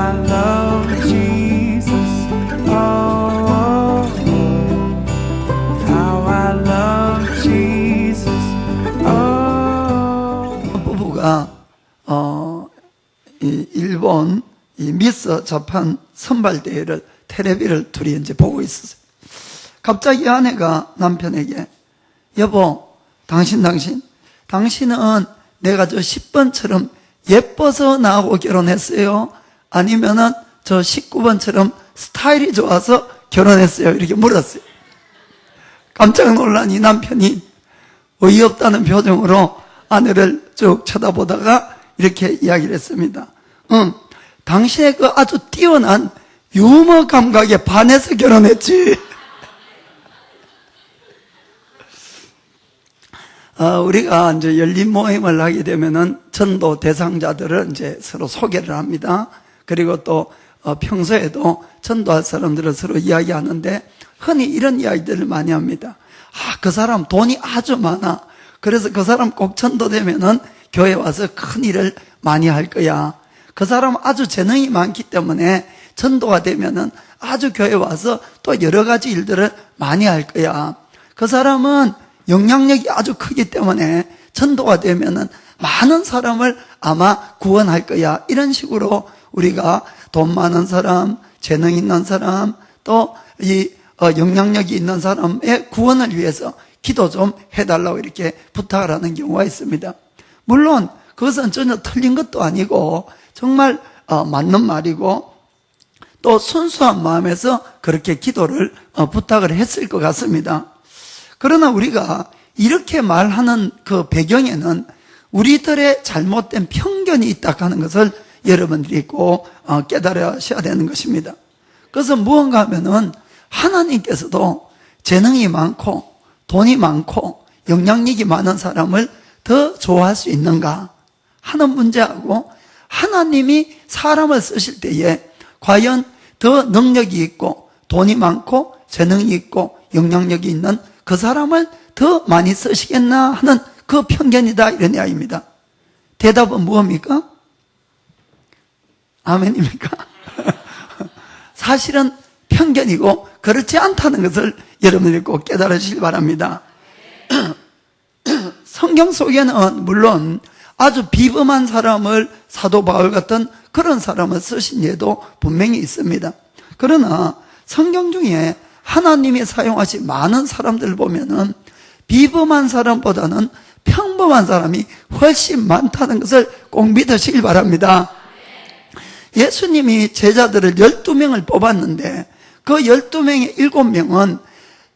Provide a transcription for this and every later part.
I love Jesus. Oh, how I love Jesus. Oh. 부부가 이 일본 이 미스 자판 선발대회를 텔레비를 둘이 이제 보고 있었어요. 갑자기 아내가 남편에게, 여보, 당신은 내가 저 10번처럼 예뻐서 나하고 결혼했어요? 아니면은 저 19번처럼 스타일이 좋아서 결혼했어요? 이렇게 물었어요. 깜짝 놀란 이 남편이 어이없다는 표정으로 아내를 쭉 쳐다보다가 이렇게 이야기를 했습니다. 당신의 그 아주 뛰어난 유머 감각에 반해서 결혼했지. 우리가 이제 열린 모임을 하게 되면은 전도 대상자들을 이제 서로 소개를 합니다. 그리고 또 평소에도 전도할 사람들을 서로 이야기하는데 흔히 이런 이야기들을 많이 합니다. 그 사람 돈이 아주 많아. 그래서 그 사람 꼭 전도되면은 교회 와서 큰 일을 많이 할 거야. 그 사람 아주 재능이 많기 때문에 전도가 되면은 아주 교회 와서 또 여러 가지 일들을 많이 할 거야. 그 사람은 영향력이 아주 크기 때문에 전도가 되면은 많은 사람을 아마 구원할 거야. 이런 식으로 우리가 돈 많은 사람, 재능 있는 사람, 또 이 영향력이 있는 사람의 구원을 위해서 기도 좀 해달라고 이렇게 부탁을 하는 경우가 있습니다. 물론 그것은 전혀 틀린 것도 아니고 정말 맞는 말이고 또 순수한 마음에서 그렇게 기도를 부탁을 했을 것 같습니다. 그러나 우리가 이렇게 말하는 그 배경에는 우리들의 잘못된 편견이 있다 하는 것을 여러분들이 꼭 깨달으셔야 되는 것입니다. 그래서 무언가 하면은 하나님께서도 재능이 많고 돈이 많고 영향력이 많은 사람을 더 좋아할 수 있는가 하는 문제하고, 하나님이 사람을 쓰실 때에 과연 더 능력이 있고 돈이 많고 재능이 있고 영향력이 있는 그 사람을 더 많이 쓰시겠나 하는 그 편견이다, 이런 이야기입니다. 대답은 무엇입니까? 아멘입니까? 사실은 편견이고 그렇지 않다는 것을 여러분들이 꼭 깨달으시길 바랍니다. 성경 속에는 물론 아주 비범한 사람을 사도 바울 같은 그런 사람을 쓰신 예도 분명히 있습니다. 그러나 성경 중에 하나님이 사용하신 많은 사람들을 보면은 비범한 사람보다는 평범한 사람이 훨씬 많다는 것을 꼭 믿으시길 바랍니다. 예수님이 제자들을 12명을 뽑았는데 그 12명의 7명은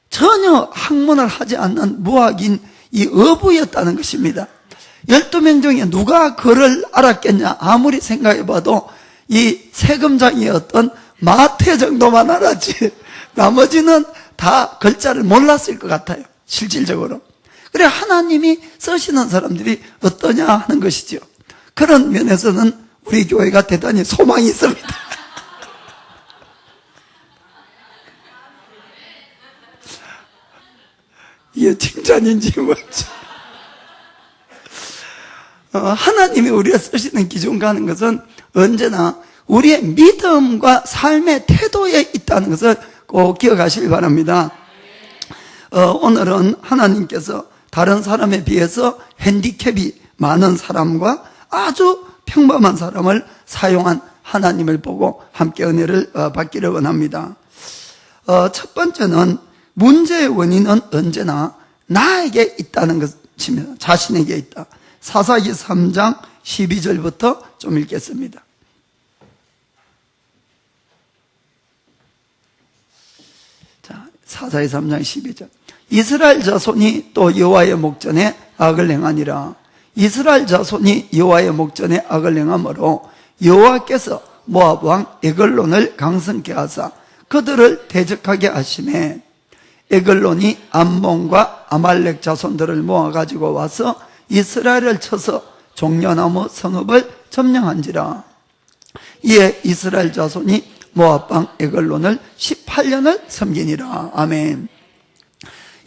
전혀 학문을 하지 않는 무학인 이 어부였다는 것입니다. 12명 중에 누가 글을 알았겠냐? 아무리 생각해봐도 이 세금장의 어떤 마태 정도만 알았지 나머지는 다 글자를 몰랐을 것 같아요, 실질적으로. 그래 하나님이 쓰시는 사람들이 어떠냐 하는 것이죠. 그런 면에서는 우리 교회가 대단히 소망이 있습니다. 이게 칭찬인지 뭔지. 하나님이 우리가 쓰시는 기준 가는 것은 언제나 우리의 믿음과 삶의 태도에 있다는 것을 꼭 기억하시기 바랍니다. 오늘은 하나님께서 다른 사람에 비해서 핸디캡이 많은 사람과 아주 평범한 사람을 사용한 하나님을 보고 함께 은혜를 받기를 원합니다. 첫 번째는 문제의 원인은 언제나 나에게 있다는 것입니다. 자신에게 있다. 사사기 3장 12절부터 좀 읽겠습니다. 자, 사사기 3장 12절. 이스라엘 자손이 또 여호와의 목전에 악을 행하니라. 이스라엘 자손이 여호와의 목전에 악을 행함으로 여호와께서 모압 왕 에글론을 강성케 하사 그들을 대적하게 하시매 에글론이 암몬과 아말렉 자손들을 모아가지고 와서 이스라엘을 쳐서 종려나무 성읍을 점령한지라. 이에 이스라엘 자손이 모압 왕 에글론을 18년을 섬기니라. 아멘.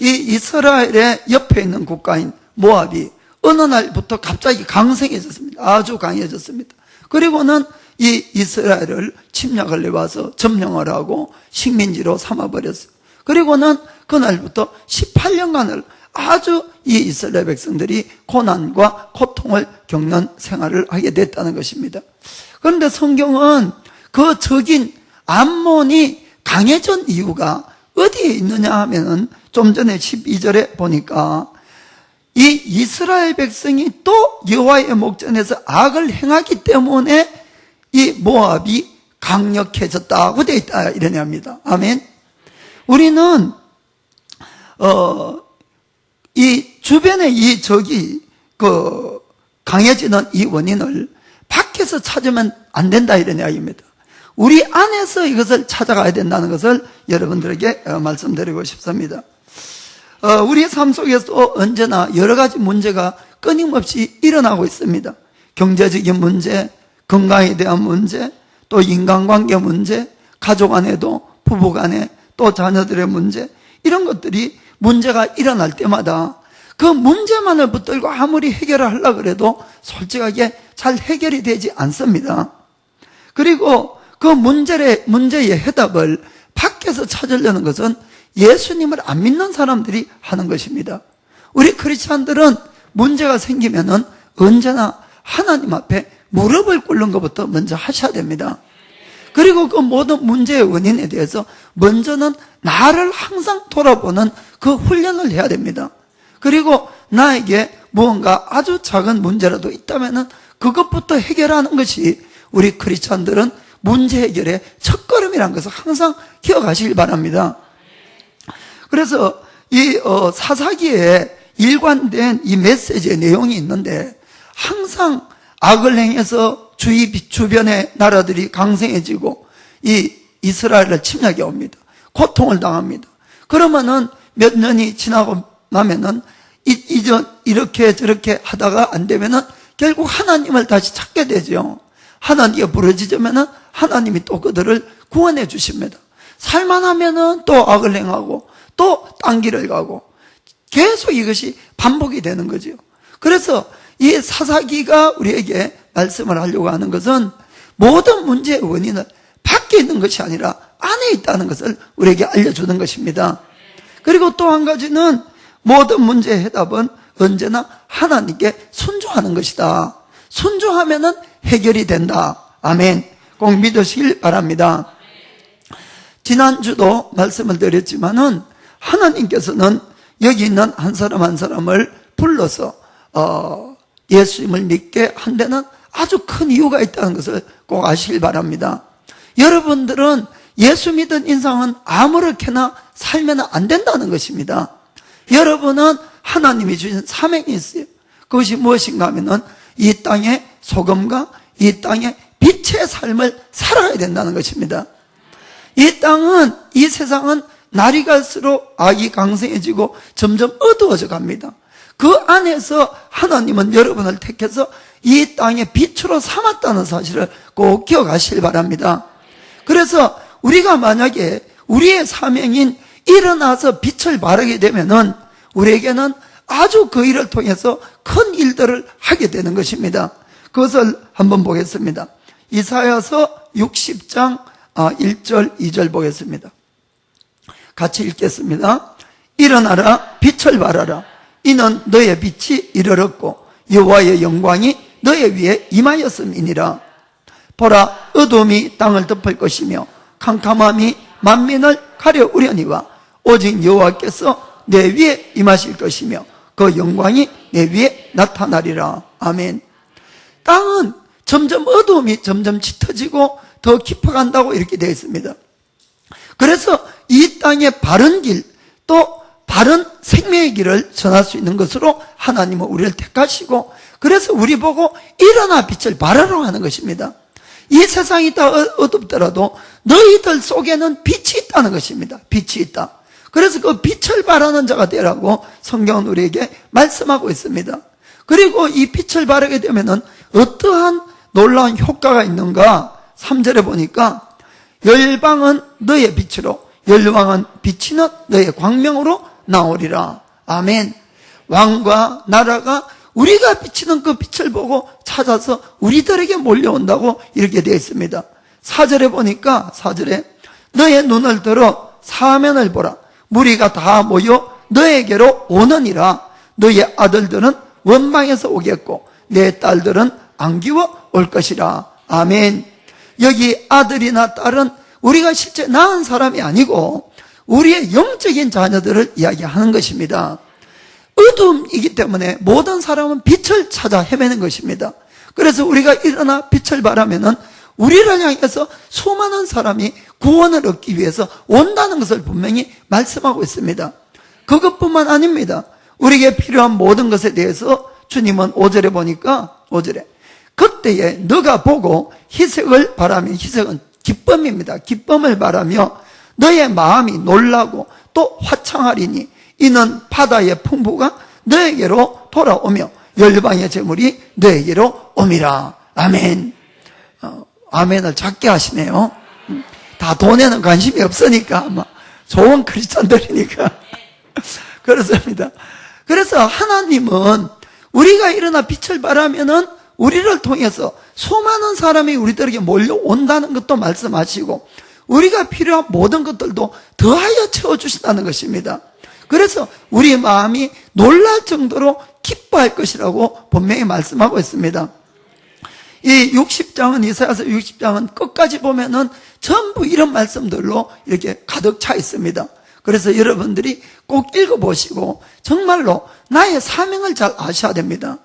이 이스라엘의 옆에 있는 국가인 모압이 어느 날부터 갑자기 강성해졌습니다. 아주 강해졌습니다. 그리고는 이 이스라엘을 침략을 해와서 점령을 하고 식민지로 삼아버렸어요. 그리고는 그날부터 18년간을 아주 이 이스라엘 백성들이 고난과 고통을 겪는 생활을 하게 됐다는 것입니다. 그런데 성경은 그 적인 암몬이 강해진 이유가 어디에 있느냐 하면은 좀 전에 12절에 보니까 이 이스라엘 백성이 또 여호와의 목전에서 악을 행하기 때문에 이 모압이 강력해졌다고 되어 있다 이러냐 합니다. 아멘. 우리는 이 주변에 이 적이 강해지는 이 원인을 밖에서 찾으면 안 된다 이런 이야기입니다. 우리 안에서 이것을 찾아가야 된다는 것을 여러분들에게 말씀드리고 싶습니다. 우리 삶 속에서 언제나 여러 가지 문제가 끊임없이 일어나고 있습니다. 경제적인 문제, 건강에 대한 문제, 또 인간관계 문제, 가족 안에도 부부 간에 또 자녀들의 문제, 이런 것들이 문제가 일어날 때마다 그 문제만을 붙들고 아무리 해결을 하려고 해도 솔직하게 잘 해결이 되지 않습니다. 그리고 그 문제의 해답을 밖에서 찾으려는 것은 예수님을 안 믿는 사람들이 하는 것입니다. 우리 크리스찬들은 문제가 생기면은 언제나 하나님 앞에 무릎을 꿇는 것부터 먼저 하셔야 됩니다. 그리고 그 모든 문제의 원인에 대해서 먼저는 나를 항상 돌아보는 그 훈련을 해야 됩니다. 그리고 나에게 무언가 아주 작은 문제라도 있다면은 그것부터 해결하는 것이 우리 크리스찬들은 문제 해결의 첫걸음이라는 것을 항상 기억하시길 바랍니다. 그래서 이 사사기에 일관된 이 메시지의 내용이 있는데 항상 악을 행해서 주변의 나라들이 강성해지고 이 이스라엘을 침략해 옵니다. 고통을 당합니다. 그러면은 몇 년이 지나고 나면은 이렇게 저렇게 하다가 안 되면은 결국 하나님을 다시 찾게 되죠. 하나님께 부르짖으면은 하나님이 또 그들을 구원해 주십니다. 살만하면은 또 악을 행하고 또 딴 길을 가고 계속 이것이 반복이 되는 거죠. 그래서 이 사사기가 우리에게 말씀을 하려고 하는 것은 모든 문제의 원인은 밖에 있는 것이 아니라 안에 있다는 것을 우리에게 알려주는 것입니다. 그리고 또 한 가지는 모든 문제의 해답은 언제나 하나님께 순종하는 것이다. 순종하면은 해결이 된다. 아멘. 꼭 믿으시길 바랍니다. 지난주도 말씀을 드렸지만은 하나님께서는 여기 있는 한 사람 한 사람을 불러서 예수님을 믿게 한 데는 아주 큰 이유가 있다는 것을 꼭 아시길 바랍니다. 여러분들은 예수 믿은 인상은 아무렇게나 살면 안 된다는 것입니다. 여러분은 하나님이 주신 사명이 있어요. 그것이 무엇인가 하면은 이 땅의 소금과 이 땅의 빛의 삶을 살아야 된다는 것입니다. 이 땅은, 이 세상은 날이 갈수록 악이 강성해지고 점점 어두워져 갑니다. 그 안에서 하나님은 여러분을 택해서 이 땅의 빛으로 삼았다는 사실을 꼭 기억하시길 바랍니다. 그래서 우리가 만약에 우리의 사명인 일어나서 빛을 발하게 되면은 우리에게는 아주 그 일을 통해서 큰 일들을 하게 되는 것입니다. 그것을 한번 보겠습니다. 이사야서 60장 1절 2절 보겠습니다. 같이 읽겠습니다. 일어나라 빛을 발하라. 이는 너의 빛이 이르렀고 여호와의 영광이 너의 위에 임하였음이니라. 보라, 어둠이 땅을 덮을 것이며 캄캄함이 만민을 가려우려니와 오직 여호와께서 내 위에 임하실 것이며 그 영광이 내 위에 나타나리라. 아멘. 땅은 점점 어두움이 점점 짙어지고 더 깊어간다고 이렇게 되어 있습니다. 그래서 이 땅의 바른 길, 또 바른 생명의 길을 전할 수 있는 것으로 하나님은 우리를 택하시고, 그래서 우리 보고 일어나 빛을 발하라 하는 것입니다. 이 세상이 다 어둡더라도 너희들 속에는 빛이 있다는 것입니다. 빛이 있다. 그래서 그 빛을 발하는 자가 되라고 성경은 우리에게 말씀하고 있습니다. 그리고 이 빛을 발하게 되면은 어떠한 놀라운 효과가 있는가? 3절에 보니까 열방은 너의 빛으로, 열왕은 비치는 너의 광명으로 나오리라. 아멘. 왕과 나라가 우리가 비치는 그 빛을 보고 찾아서 우리들에게 몰려온다고 이렇게 되어 있습니다. 4절에 보니까 4절에 너의 눈을 들어 사면을 보라. 무리가 다 모여 너에게로 오느니라. 너의 아들들은 원망에서 오겠고 내 딸들은 안기워 올 것이라. 아멘. 여기 아들이나 딸은 우리가 실제 낳은 사람이 아니고 우리의 영적인 자녀들을 이야기하는 것입니다. 어둠이기 때문에 모든 사람은 빛을 찾아 헤매는 것입니다. 그래서 우리가 일어나 빛을 발하면은 우리를 향해서 수많은 사람이 구원을 얻기 위해서 온다는 것을 분명히 말씀하고 있습니다. 그것뿐만 아닙니다. 우리에게 필요한 모든 것에 대해서 주님은 5절에 보니까 5절에 그때에 너가 보고 희색을 바라며, 희색은 기쁨입니다. 기쁨을 바라며 너의 마음이 놀라고 또 화창하리니 이는 바다의 풍부가 너에게로 돌아오며 열방의 재물이 너에게로 옴이라. 아멘. 아멘을 작게 하시네요. 다 돈에는 관심이 없으니까 아마 좋은 크리스찬들이니까 그렇습니다. 그래서 하나님은 우리가 일어나 빛을 발하면은 우리를 통해서 수많은 사람이 우리들에게 몰려온다는 것도 말씀하시고 우리가 필요한 모든 것들도 더하여 채워주신다는 것입니다. 그래서 우리 마음이 놀랄 정도로 기뻐할 것이라고 분명히 말씀하고 있습니다. 이 60장은, 이사야서 60장은 끝까지 보면은 전부 이런 말씀들로 이렇게 가득 차 있습니다. 그래서 여러분들이 꼭 읽어보시고 정말로 나의 사명을 잘 아셔야 됩니다.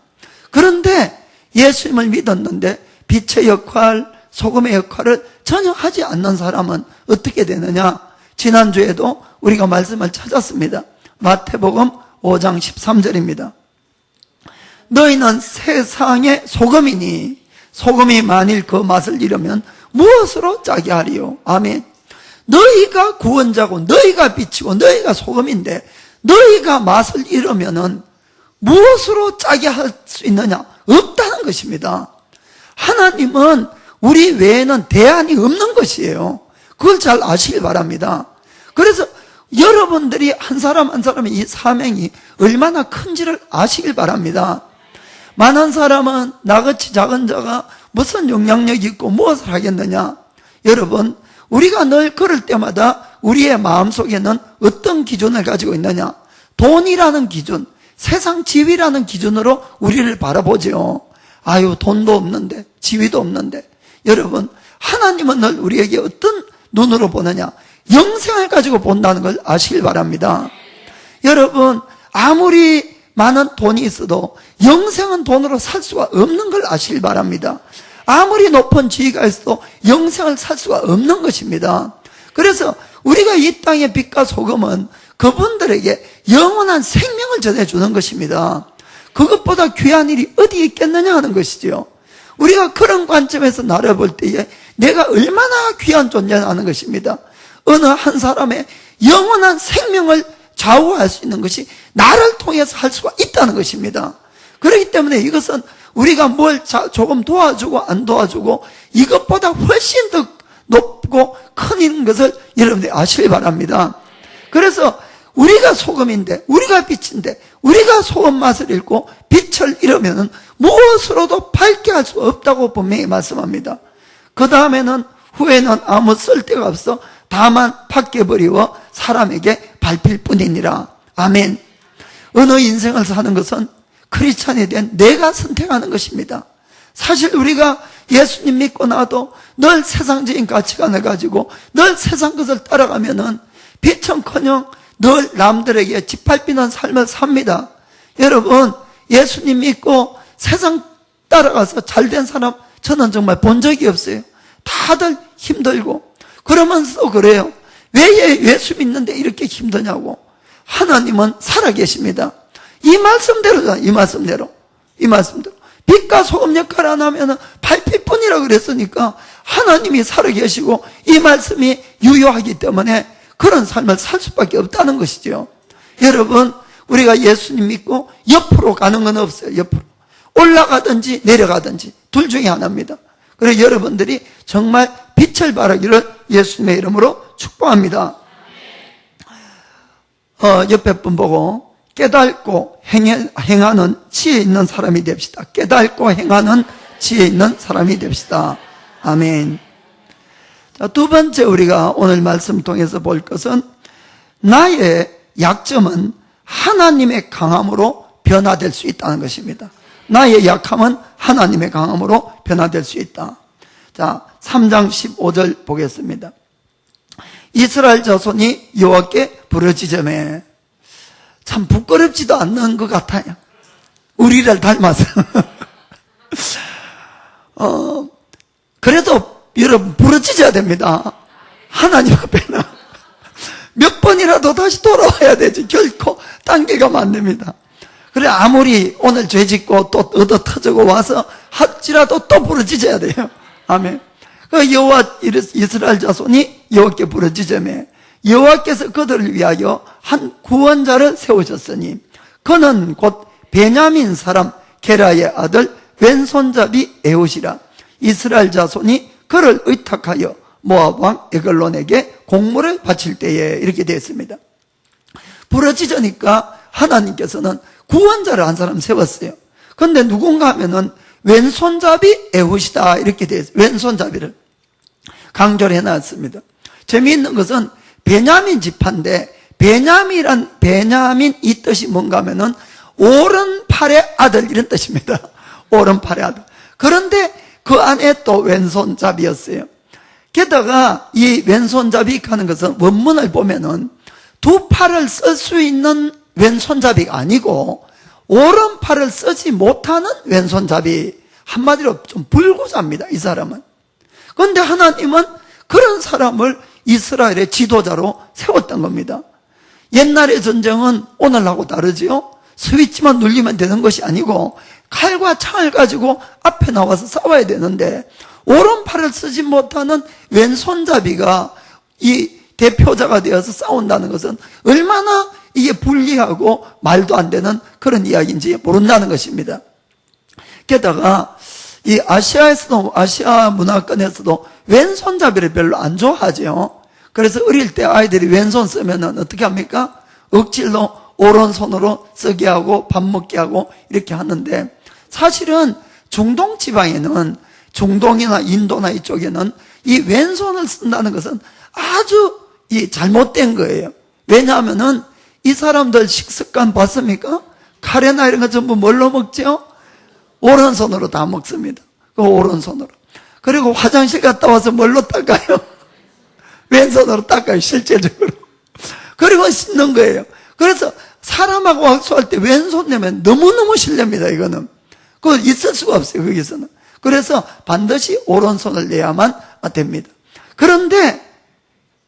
그런데 예수님을 믿었는데 빛의 역할, 소금의 역할을 전혀 하지 않는 사람은 어떻게 되느냐? 지난주에도 우리가 말씀을 찾았습니다. 마태복음 5장 13절입니다. 너희는 세상의 소금이니 소금이 만일 그 맛을 잃으면 무엇으로 짜게 하리요? 아멘. 너희가 구원자고 너희가 빛이고 너희가 소금인데 너희가 맛을 잃으면은 무엇으로 짜게 할 수 있느냐? 없다는 것입니다. 하나님은 우리 외에는 대안이 없는 것이에요. 그걸 잘 아시길 바랍니다. 그래서 여러분들이 한 사람 한 사람의 이 사명이 얼마나 큰지를 아시길 바랍니다. 많은 사람은 나같이 작은 자가 무슨 영향력이 있고 무엇을 하겠느냐? 여러분, 우리가 늘 그럴 때마다 우리의 마음속에는 어떤 기준을 가지고 있느냐? 돈이라는 기준, 세상 지위라는 기준으로 우리를 바라보죠. 아유, 돈도 없는데, 지위도 없는데. 여러분, 하나님은 늘 우리에게 어떤 눈으로 보느냐? 영생을 가지고 본다는 걸 아시길 바랍니다. 여러분, 아무리 많은 돈이 있어도 영생은 돈으로 살 수가 없는 걸 아시길 바랍니다. 아무리 높은 지위가 있어도 영생을 살 수가 없는 것입니다. 그래서 우리가 이 땅의 빛과 소금은 그분들에게 영원한 생명을 전해주는 것입니다. 그것보다 귀한 일이 어디 있겠느냐 하는 것이죠. 우리가 그런 관점에서 나를 볼 때에 내가 얼마나 귀한 존재냐는 것입니다. 어느 한 사람의 영원한 생명을 좌우할 수 있는 것이 나를 통해서 할 수가 있다는 것입니다. 그렇기 때문에 이것은 우리가 뭘 조금 도와주고 안 도와주고 이것보다 훨씬 더 높고 큰 것을 여러분들이 아시길 바랍니다. 그래서 우리가 소금인데, 우리가 빛인데, 우리가 소금 맛을 잃고 빛을 잃으면 무엇으로도 밝게 할 수 없다고 분명히 말씀합니다. 그 다음에는 후에는 아무 쓸데가 없어 다만 밖에 버리워 사람에게 밟힐 뿐이니라. 아멘. 어느 인생을 사는 것은 크리스찬에 대한 내가 선택하는 것입니다. 사실 우리가 예수님 믿고 나도 늘 세상적인 가치관을 가지고 늘 세상 것을 따라가면은 빛은커녕 늘 남들에게 짓밟히는 삶을 삽니다. 여러분, 예수님 믿고 세상 따라가서 잘된 사람 저는 정말 본 적이 없어요. 다들 힘들고 그러면서 그래요. 왜 예수 믿는데 이렇게 힘드냐고. 하나님은 살아계십니다. 이 말씀대로잖아요. 이 말씀대로. 빛과 소금 역할을 안 하면 발필뿐이라고 그랬으니까 하나님이 살아계시고 이 말씀이 유효하기 때문에 그런 삶을 살 수밖에 없다는 것이죠. 여러분, 우리가 예수님 믿고 옆으로 가는 건 없어요. 옆으로. 올라가든지 내려가든지 둘 중에 하나입니다. 그래서 여러분들이 정말 빛을 발하기를 예수님의 이름으로 축복합니다. 옆에 분 보고 깨닫고 행하는 지혜 있는 사람이 됩시다. 깨닫고 행하는 지혜 있는 사람이 됩시다. 아멘. 자, 두 번째 우리가 오늘 말씀 통해서 볼 것은 나의 약점은 하나님의 강함으로 변화될 수 있다는 것입니다. 나의 약함은 하나님의 강함으로 변화될 수 있다. 자, 3장 15절 보겠습니다. 이스라엘 자손이 여호와께 부르짖으매. 참 부끄럽지도 않는 것 같아요. 우리를 닮아서. 그래도 여러분 부르짖어야 됩니다. 하나님 앞에는. 몇 번이라도 다시 돌아와야 되지. 결코 딴 길 가면 안 됩니다. 그래 아무리 오늘 죄 짓고 또 얻어 터지고 와서 할지라도 또 부르짖어야 돼요. 아멘. 그 여호와 이스라엘 자손이 여호와께 부르짖으매 여호와께서 그들을 위하여 한 구원자를 세우셨으니 그는 곧 베냐민 사람 게라의 아들 왼손잡이 에훗이라. 이스라엘 자손이 그를 의탁하여 모압 왕 에글론에게 공물을 바칠 때에 이렇게 되어 있습니다. 부르짖으니까 하나님께서는 구원자를 한 사람 세웠어요. 그런데 누군가 하면은 왼손잡이 에훗이다 이렇게 되어 있어요. 왼손잡이를 강조를 해놨습니다. 재미있는 것은 베냐민 지파인데 베냐민 이 뜻이 뭔가 하면은 오른팔의 아들 이런 뜻입니다. 오른팔의 아들. 그런데 그 안에 또 왼손잡이였어요. 게다가 이 왼손잡이 하는 것은 원문을 보면은 두 팔을 쓸 수 있는 왼손잡이가 아니고 오른팔을 쓰지 못하는 왼손잡이. 한마디로 좀 불구자입니다. 이 사람은. 그런데 하나님은 그런 사람을 이스라엘의 지도자로 세웠던 겁니다. 옛날의 전쟁은 오늘하고 다르지요. 스위치만 눌리면 되는 것이 아니고 칼과 창을 가지고 앞에 나와서 싸워야 되는데 오른팔을 쓰지 못하는 왼손잡이가 이 대표자가 되어서 싸운다는 것은 얼마나 이게 불리하고 말도 안 되는 그런 이야기인지 모른다는 것입니다. 게다가 이 아시아 문화권에서도 왼손잡이를 별로 안 좋아하죠. 그래서 어릴 때 아이들이 왼손 쓰면은 어떻게 합니까? 억지로 오른손으로 쓰게 하고 밥 먹게 하고 이렇게 하는데 사실은 중동 지방에는 중동이나 인도나 이쪽에는 이 왼손을 쓴다는 것은 아주 이 잘못된 거예요. 왜냐하면은 이 사람들 식습관 봤습니까? 카레나 이런 거 전부 뭘로 먹죠? 오른손으로 다 먹습니다. 그 오른손으로. 그리고 화장실 갔다 와서 뭘로 닦아요? 왼손으로 닦아요, 실제적으로. 그리고 씻는 거예요. 그래서 사람하고 악수할 때 왼손 내면 너무너무 실례입니다, 이거는. 그거 있을 수가 없어요, 거기서는. 그래서 반드시 오른손을 내야만 됩니다. 그런데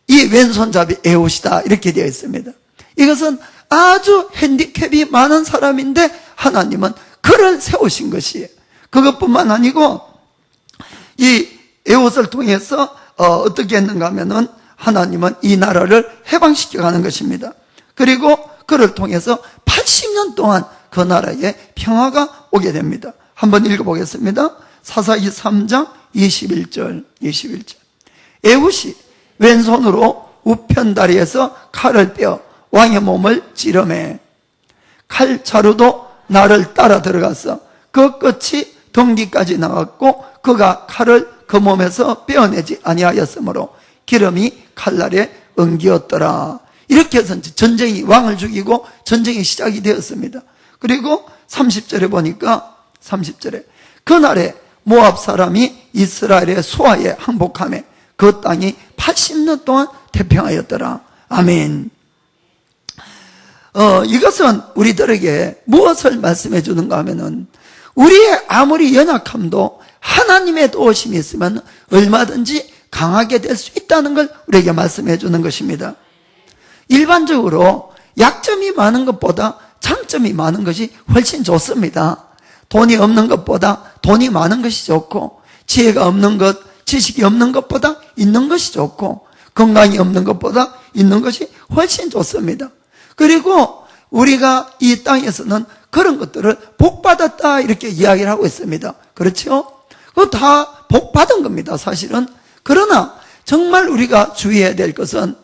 이 왼손잡이 에훗이다 이렇게 되어 있습니다. 이것은 아주 핸디캡이 많은 사람인데 하나님은 그를 세우신 것이에요. 그것뿐만 아니고 이 에훗을 통해서 어떻게 했는가 하면은 하나님은 이 나라를 해방시켜 가는 것입니다. 그리고 그를 통해서 80년 동안 그 나라에 평화가 오게 됩니다. 한번 읽어보겠습니다. 사사기 3장 21절. 에훗이 왼손으로 우편 다리에서 칼을 빼어 왕의 몸을 찌르매 칼자루도 나를 따라 들어가서 그 끝이 덩디까지 나갔고 그가 칼을 그 몸에서 빼어내지 아니하였으므로 기름이 칼날에 엉기었더라. 이렇게 해서 전쟁이 왕을 죽이고 전쟁이 시작이 되었습니다. 그리고 30절에 보니까 30절에 그날에 모압 사람이 이스라엘의 수하에 항복하며 그 땅이 80년 동안 태평하였더라. 아멘. 이것은 우리들에게 무엇을 말씀해 주는가 하면은 우리의 아무리 연약함도 하나님의 도우심이 있으면 얼마든지 강하게 될 수 있다는 걸 우리에게 말씀해 주는 것입니다. 일반적으로 약점이 많은 것보다 장점이 많은 것이 훨씬 좋습니다. 돈이 없는 것보다 돈이 많은 것이 좋고 지혜가 없는 것, 지식이 없는 것보다 있는 것이 좋고 건강이 없는 것보다 있는 것이 훨씬 좋습니다. 그리고 우리가 이 땅에서는 그런 것들을 복받았다 이렇게 이야기를 하고 있습니다. 그렇죠? 그거 다 복받은 겁니다, 사실은. 그러나 정말 우리가 주의해야 될 것은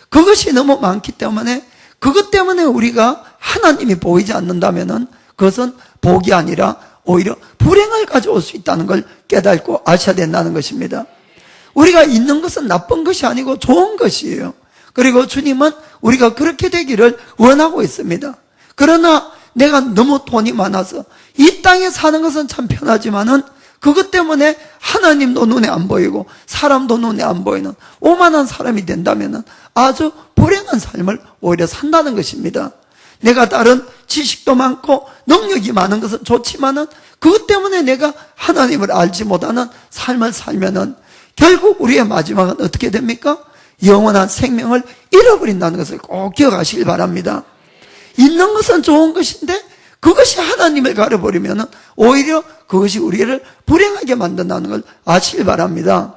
그것이 너무 많기 때문에 그것 때문에 우리가 하나님이 보이지 않는다면은 그것은 복이 아니라 오히려 불행을 가져올 수 있다는 걸 깨닫고 아셔야 된다는 것입니다. 우리가 있는 것은 나쁜 것이 아니고 좋은 것이에요. 그리고 주님은 우리가 그렇게 되기를 원하고 있습니다. 그러나 내가 너무 돈이 많아서 이 땅에 사는 것은 참 편하지만은 그것 때문에 하나님도 눈에 안 보이고 사람도 눈에 안 보이는 오만한 사람이 된다면은 아주 불행한 삶을 오히려 산다는 것입니다. 내가 다른 지식도 많고 능력이 많은 것은 좋지만은 그것 때문에 내가 하나님을 알지 못하는 삶을 살면은 결국 우리의 마지막은 어떻게 됩니까? 영원한 생명을 잃어버린다는 것을 꼭 기억하시길 바랍니다. 있는 것은 좋은 것인데 그것이 하나님을 가려버리면은 오히려 그것이 우리를 불행하게 만든다는 걸 아시길 바랍니다.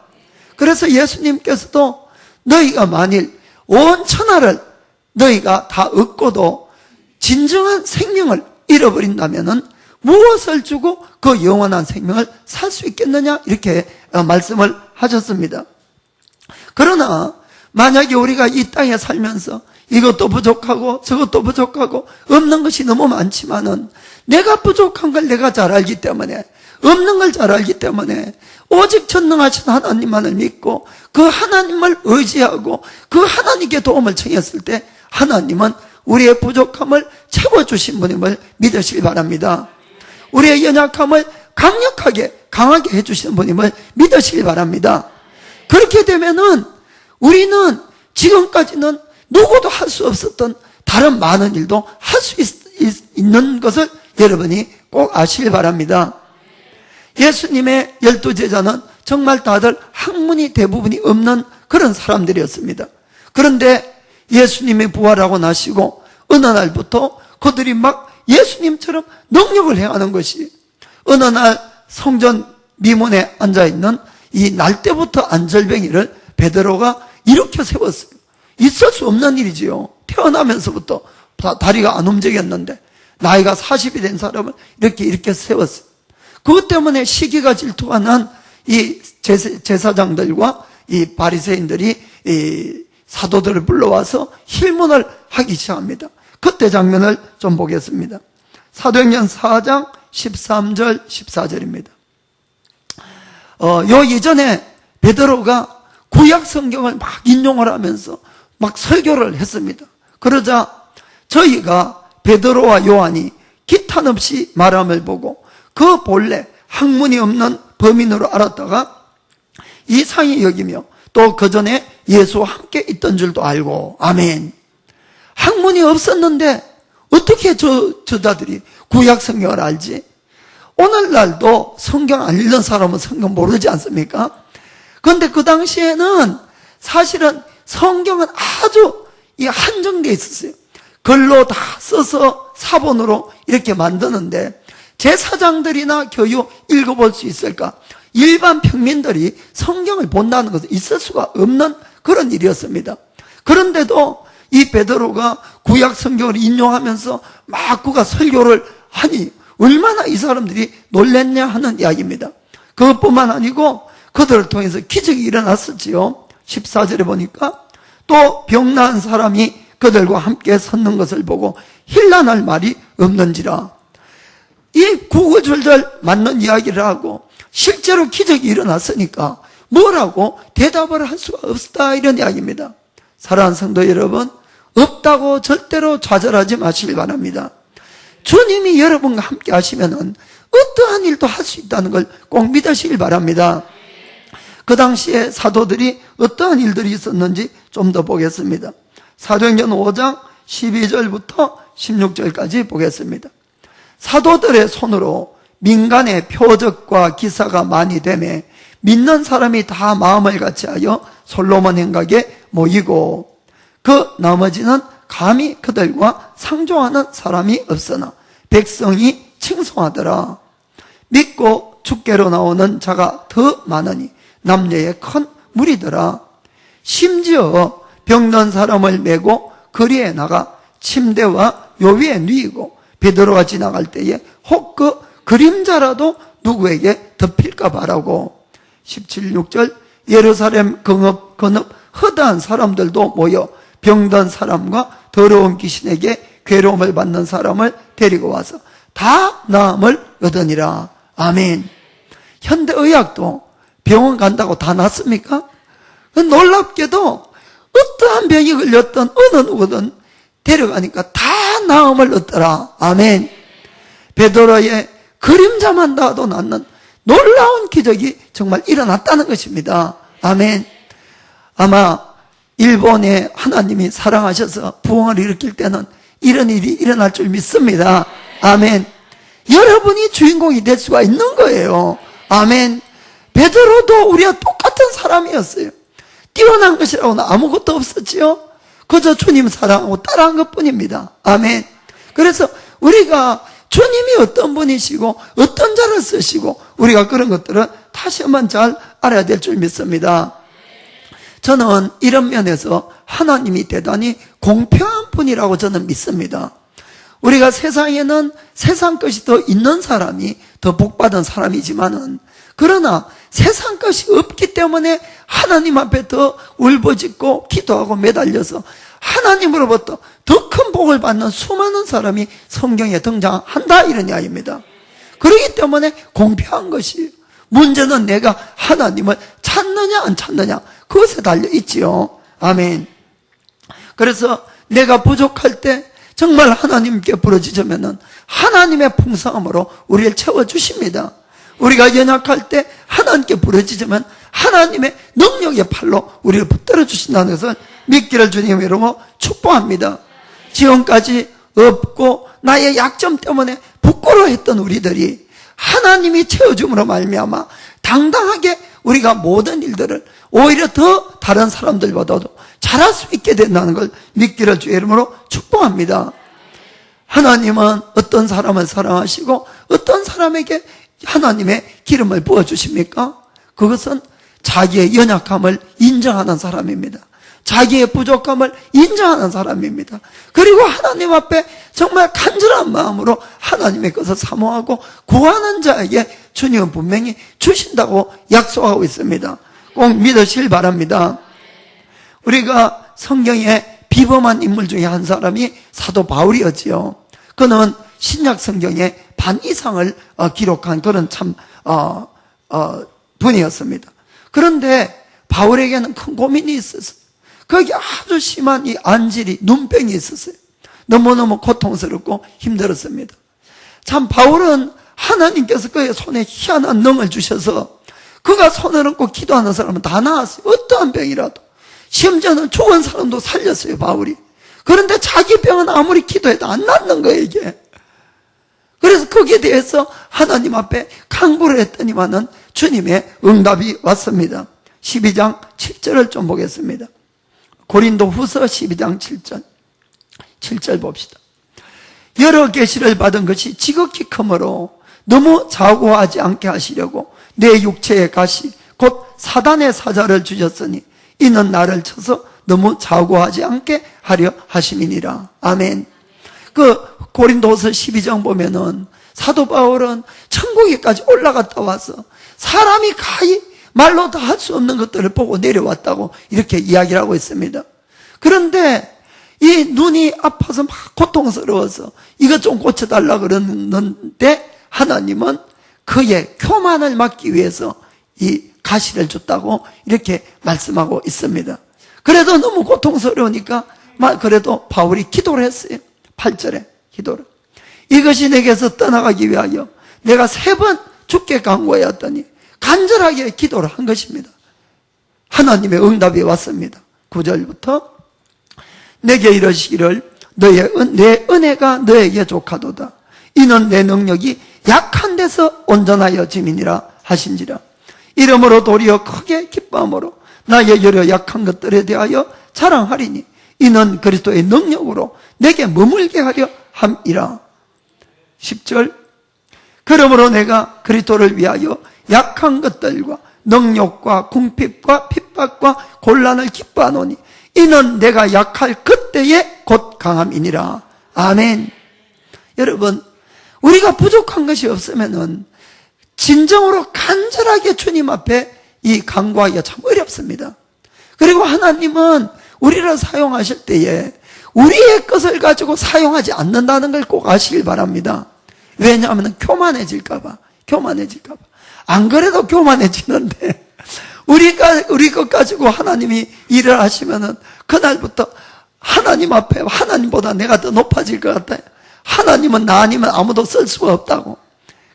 그래서 예수님께서도 너희가 만일 온 천하를 너희가 다 얻고도 진정한 생명을 잃어버린다면은 무엇을 주고 그 영원한 생명을 살 수 있겠느냐 이렇게 말씀을 하셨습니다. 그러나 만약에 우리가 이 땅에 살면서 이것도 부족하고 저것도 부족하고 없는 것이 너무 많지만은 내가 부족한 걸 내가 잘 알기 때문에 없는 걸 잘 알기 때문에 오직 전능하신 하나님만을 믿고 그 하나님을 의지하고 그 하나님께 도움을 청했을 때 하나님은 우리의 부족함을 채워주신 분임을 믿으시기 바랍니다. 우리의 연약함을 강하게 해주시는 분임을 믿으시기 바랍니다. 그렇게 되면은 우리는 지금까지는 누구도 할 수 없었던 다른 많은 일도 할 수 있는 것을 여러분이 꼭 아시길 바랍니다. 예수님의 12제자는 정말 다들 학문이 대부분이 없는 그런 사람들이었습니다. 그런데 예수님이 부활하고 나시고 어느 날부터 그들이 막 예수님처럼 능력을 행하는 것이 어느 날 성전 미문에 앉아있는 이 날때부터 안절뱅이를 베드로가 일으켜 세웠어요. 있을 수 없는 일이지요. 태어나면서부터 다리가 안 움직였는데 나이가 40이 된 사람을 이렇게 세웠어요. 그것 때문에 시기가 질투가 난 이 제사장들과 이 바리새인들이 이 사도들을 불러와서 힐문을 하기 시작합니다. 그때 장면을 좀 보겠습니다. 사도행전 4장 13절 14절입니다. 요 이전에 베드로가 구약 성경을 막 인용을 하면서 막 설교를 했습니다. 그러자 저희가 베드로와 요한이 기탄 없이 말함을 보고 그 본래 학문이 없는 범인으로 알았다가 이상히 여기며 또 그 전에 예수와 함께 있던 줄도 알고. 아멘. 학문이 없었는데 어떻게 저자들이 구약 성경을 알지? 오늘날도 성경 안 읽는 사람은 성경 모르지 않습니까? 그런데 그 당시에는 사실은 성경은 아주 한정되어 있었어요. 글로 다 써서 사본으로 이렇게 만드는데 제사장들이나 교유 읽어볼 수 있을까? 일반 평민들이 성경을 본다는 것은 있을 수가 없는 그런 일이었습니다. 그런데도 이 베드로가 구약 성경을 인용하면서 막 그가 설교를 하니 얼마나 이 사람들이 놀랬냐 하는 이야기입니다. 그것뿐만 아니고 그들을 통해서 기적이 일어났었지요. 14절에 보니까 또 병나은 사람이 그들과 함께 섰는 것을 보고 힐난할 말이 없는지라. 이 구구절절 맞는 이야기를 하고 실제로 기적이 일어났으니까 뭐라고 대답을 할 수가 없다 이런 이야기입니다. 사랑하는 성도 여러분, 없다고 절대로 좌절하지 마시길 바랍니다. 주님이 여러분과 함께 하시면은 어떠한 일도 할 수 있다는 걸 꼭 믿으시길 바랍니다. 그 당시에 사도들이 어떠한 일들이 있었는지 좀 더 보겠습니다. 사도행전 5장 12절부터 16절까지 보겠습니다. 사도들의 손으로 민간의 표적과 기사가 많이 되매 믿는 사람이 다 마음을 같이하여 솔로몬 행각에 모이고 그 나머지는 감히 그들과 상종하는 사람이 없으나 백성이 칭송하더라. 믿고 주께로 나오는 자가 더 많으니 남녀의 큰 무리더라. 심지어 병든 사람을 메고 거리에 나가 침대와 요위에 누이고 베드로가 지나갈 때에 혹 그 그림자라도 누구에게 덮일까 바라고. 17, 6절 예루살렘 건업 허다한 사람들도 모여 병든 사람과 더러운 귀신에게 괴로움을 받는 사람을 데리고 와서 다 나음을 얻으니라. 아멘. 현대의학도 병원 간다고 다 낫습니까? 놀랍게도 어떠한 병이 걸렸던 어느 누구든 데려가니까 다 나음을 얻더라. 아멘. 베드로의 그림자만 닿아도 낫는 놀라운 기적이 정말 일어났다는 것입니다. 아멘. 아마 일본에 하나님이 사랑하셔서 부흥을 일으킬 때는 이런 일이 일어날 줄 믿습니다. 아멘. 여러분이 주인공이 될 수가 있는 거예요. 아멘. 베드로도 우리와 똑같은 사람이었어요. 뛰어난 것이라고는 아무것도 없었지요. 그저 주님 사랑하고 따라한 것뿐입니다. 아멘. 그래서 우리가 주님이 어떤 분이시고 어떤 자를 쓰시고 우리가 그런 것들은 다시 한번 잘 알아야 될 줄 믿습니다. 저는 이런 면에서 하나님이 대단히 공평한 분이라고 저는 믿습니다. 우리가 세상에는 세상 것이 더 있는 사람이 더 복받은 사람이지만은, 그러나 세상 것이 없기 때문에 하나님 앞에 더 울부짖고 기도하고 매달려서 하나님으로부터 더 큰 복을 받는 수많은 사람이 성경에 등장한다, 이런 이야기입니다. 그렇기 때문에 공평한 것이에요. 문제는 내가 하나님을 찾느냐 안 찾느냐, 그것에 달려있지요. 아멘. 그래서 내가 부족할 때 정말 하나님께 부르짖으면은 하나님의 풍성함으로 우리를 채워주십니다. 우리가 연약할 때 하나님께 부르짖으면 하나님의 능력의 팔로 우리를 붙들어 주신다는 것을 믿기를 주님의 이름으로 축복합니다. 지금까지 없고 나의 약점 때문에 부끄러워했던 우리들이 하나님이 채워줌으로 말미암아 당당하게 우리가 모든 일들을 오히려 더 다른 사람들보다도 잘할 수 있게 된다는 걸 믿기를 주의 이름으로 축복합니다. 하나님은 어떤 사람을 사랑하시고 어떤 사람에게 하나님의 기름을 부어주십니까? 그것은 자기의 연약함을 인정하는 사람입니다. 자기의 부족함을 인정하는 사람입니다. 그리고 하나님 앞에 정말 간절한 마음으로 하나님의 것을 사모하고 구하는 자에게 주님은 분명히 주신다고 약속하고 있습니다. 꼭 믿으실 바랍니다. 우리가 성경에 비범한 인물 중에 한 사람이 사도 바울이었지요. 그는 신약 성경의 반 이상을 기록한 그런 분이었습니다. 그런데 바울에게는 큰 고민이 있었어요. 거기 아주 심한 이 안질이, 눈병이 있었어요. 너무너무 고통스럽고 힘들었습니다. 참 바울은 하나님께서 그의 손에 희한한 능을 주셔서 그가 손을 얹고 기도하는 사람은 다 나았어요. 어떠한 병이라도. 심지어는 죽은 사람도 살렸어요, 바울이. 그런데 자기 병은 아무리 기도해도 안 낫는 거예요, 이게. 그래서 거기에 대해서 하나님 앞에 강구를 했더니만은 주님의 응답이 왔습니다. 12장 7절을 좀 보겠습니다. 고린도 후서 12장 7절 봅시다. 여러 계시를 받은 것이 지극히 크므로 너무 자고하지 않게 하시려고 내 육체의 가시 곧 사단의 사자를 주셨으니 이는 나를 쳐서 너무 자고하지 않게 하려 하심이니라. 아멘. 그 고린도후서 12장 보면은 사도 바울은 천국에까지 올라갔다 와서 사람이 가히 말로 다 할 수 없는 것들을 보고 내려왔다고 이렇게 이야기를 하고 있습니다. 그런데 이 눈이 아파서 막 고통스러워서 이것 좀 고쳐달라 그러는데 하나님은 그의 교만을 막기 위해서 이 가시를 줬다고 이렇게 말씀하고 있습니다. 그래도 너무 고통스러우니까 그래도 바울이 기도를 했어요. 8절에 기도를. 이것이 내게서 떠나가기 위하여 내가 3번 죽게 강구하였더니 간절하게 기도를 한 것입니다. 하나님의 응답이 왔습니다. 9절부터 내게 이르시기를 내 은혜가 너에게 족하도다. 이는 내 능력이 약한 데서 온전하여 짐이니라 하신지라. 이러므로 도리어 크게 기뻐함으로 나의 여러 약한 것들에 대하여 자랑하리니 이는 그리스도의 능력으로 내게 머물게 하려 함이라. 10절 그러므로 내가 그리스도를 위하여 약한 것들과 능욕과 궁핍과 핍박과 곤란을 기뻐하노니 이는 내가 약할 그때에 곧 강함이니라. 아멘. 여러분, 우리가 부족한 것이 없으면은 진정으로 간절하게 주님 앞에 이 간구하기가 참 어렵습니다. 그리고 하나님은 우리를 사용하실 때에 우리의 것을 가지고 사용하지 않는다는 걸 꼭 아시길 바랍니다. 왜냐하면 교만해질까봐. 안 그래도 교만해지는데, 우리 것 가지고 하나님이 일을 하시면은, 그날부터 하나님 앞에, 하나님보다 내가 더 높아질 것 같아요. 하나님은 나 아니면 아무도 쓸 수가 없다고.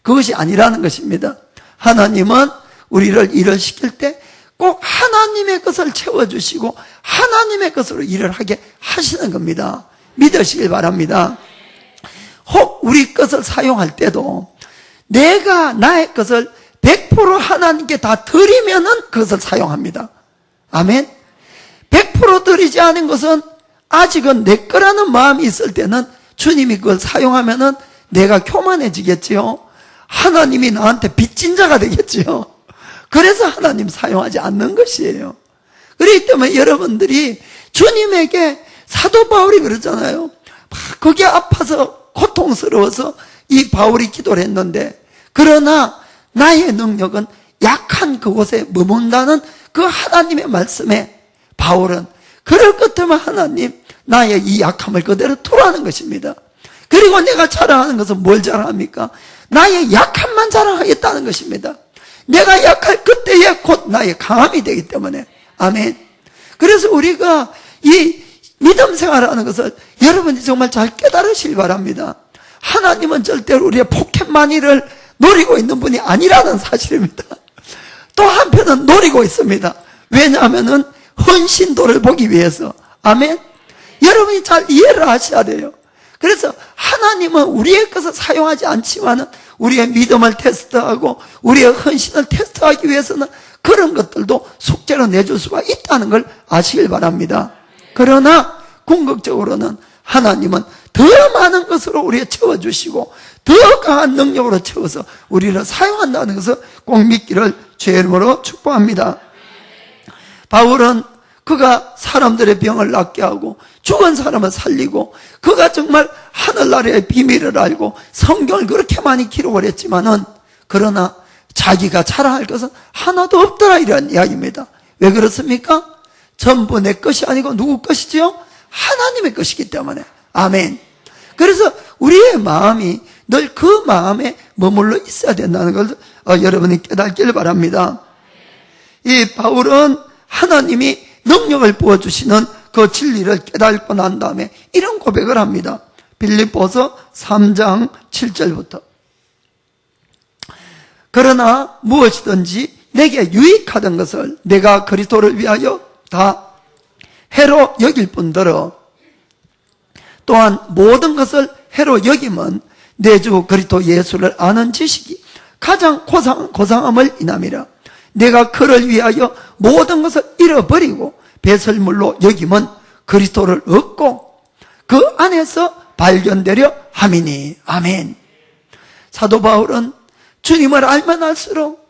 그것이 아니라는 것입니다. 하나님은 우리를 일을 시킬 때 꼭 하나님의 것을 채워주시고 하나님의 것으로 일을 하게 하시는 겁니다. 믿으시길 바랍니다. 혹 우리 것을 사용할 때도 내가 나의 것을 100% 하나님께 다 드리면은 그것을 사용합니다. 아멘. 100% 드리지 않은 것은 아직은 내 거라는 마음이 있을 때는 주님이 그걸 사용하면은 내가 교만해지겠지요. 하나님이 나한테 빚진 자가 되겠지요. 그래서 하나님 사용하지 않는 것이에요. 그렇기 때문에 여러분들이 주님에게 사도 바울이 그러잖아요. 거기에 아파서 고통스러워서 이 바울이 기도를 했는데, 그러나 나의 능력은 약한 그곳에 머문다는 그 하나님의 말씀에 바울은 그럴 것 같으면 하나님 나의 이 약함을 그대로 두라는 것입니다. 그리고 내가 자랑하는 것은 뭘 자랑합니까? 나의 약함만 자랑하겠다는 것입니다. 내가 약할 그때에 곧 나의 강함이 되기 때문에. 아멘. 그래서 우리가 이 믿음 생활하는 것을 여러분이 정말 잘 깨달으시기 바랍니다. 하나님은 절대로 우리의 포켓마니를 노리고 있는 분이 아니라는 사실입니다. 또 한편은 노리고 있습니다. 왜냐하면은 헌신도를 보기 위해서. 아멘. 여러분이 잘 이해를 하셔야 돼요. 그래서 하나님은 우리의 것을 사용하지 않지만은 우리의 믿음을 테스트하고 우리의 헌신을 테스트하기 위해서는 그런 것들도 숙제로 내줄 수가 있다는 걸 아시길 바랍니다. 그러나 궁극적으로는 하나님은 더 많은 것으로 우리를 채워주시고 더 강한 능력으로 채워서 우리를 사용한다는 것을 꼭 믿기를 주의 이름으로 축복합니다. 바울은 그가 사람들의 병을 낫게 하고 죽은 사람을 살리고 그가 정말 하늘나라의 비밀을 알고 성경을 그렇게 많이 기록을 했지만은, 그러나 자기가 자랑할 것은 하나도 없더라, 이런 이야기입니다. 왜 그렇습니까? 전부 내 것이 아니고 누구 것이지요? 하나님의 것이기 때문에. 아멘. 그래서 우리의 마음이 늘 그 마음에 머물러 있어야 된다는 걸 여러분이 깨닫길 바랍니다. 이 바울은 하나님이 능력을 부어주시는 그 진리를 깨닫고 난 다음에 이런 고백을 합니다. 빌립보서 3장 7절부터. 그러나 무엇이든지 내게 유익하던 것을 내가 그리스도를 위하여 다 해로 여길 뿐더러 또한 모든 것을 해로 여김은 내 주 그리스도 예수를 아는 지식이 가장 고상함을 인함이라. 내가 그를 위하여 모든 것을 잃어버리고 배설물로 여김은 그리스도를 얻고 그 안에서 발견되려 함이니. 아멘. 사도 바울은 주님을 알면 알수록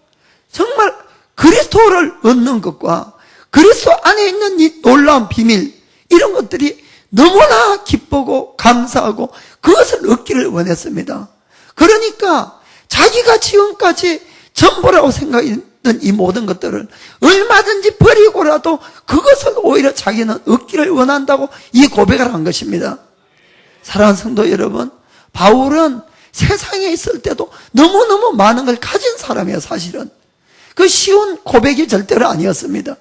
정말 그리스도를 얻는 것과 그리스도 안에 있는 이 놀라운 비밀, 이런 것들이 너무나 기쁘고 감사하고 그것을 얻기를 원했습니다. 그러니까 자기가 지금까지 전부라고 생각했던 이 모든 것들을 얼마든지 버리고라도 그것을 오히려 자기는 얻기를 원한다고 이 고백을 한 것입니다. 사랑하는 성도 여러분, 바울은 세상에 있을 때도 너무너무 많은 걸 가진 사람이에요. 사실은 그 쉬운 고백이 절대로 아니었습니다.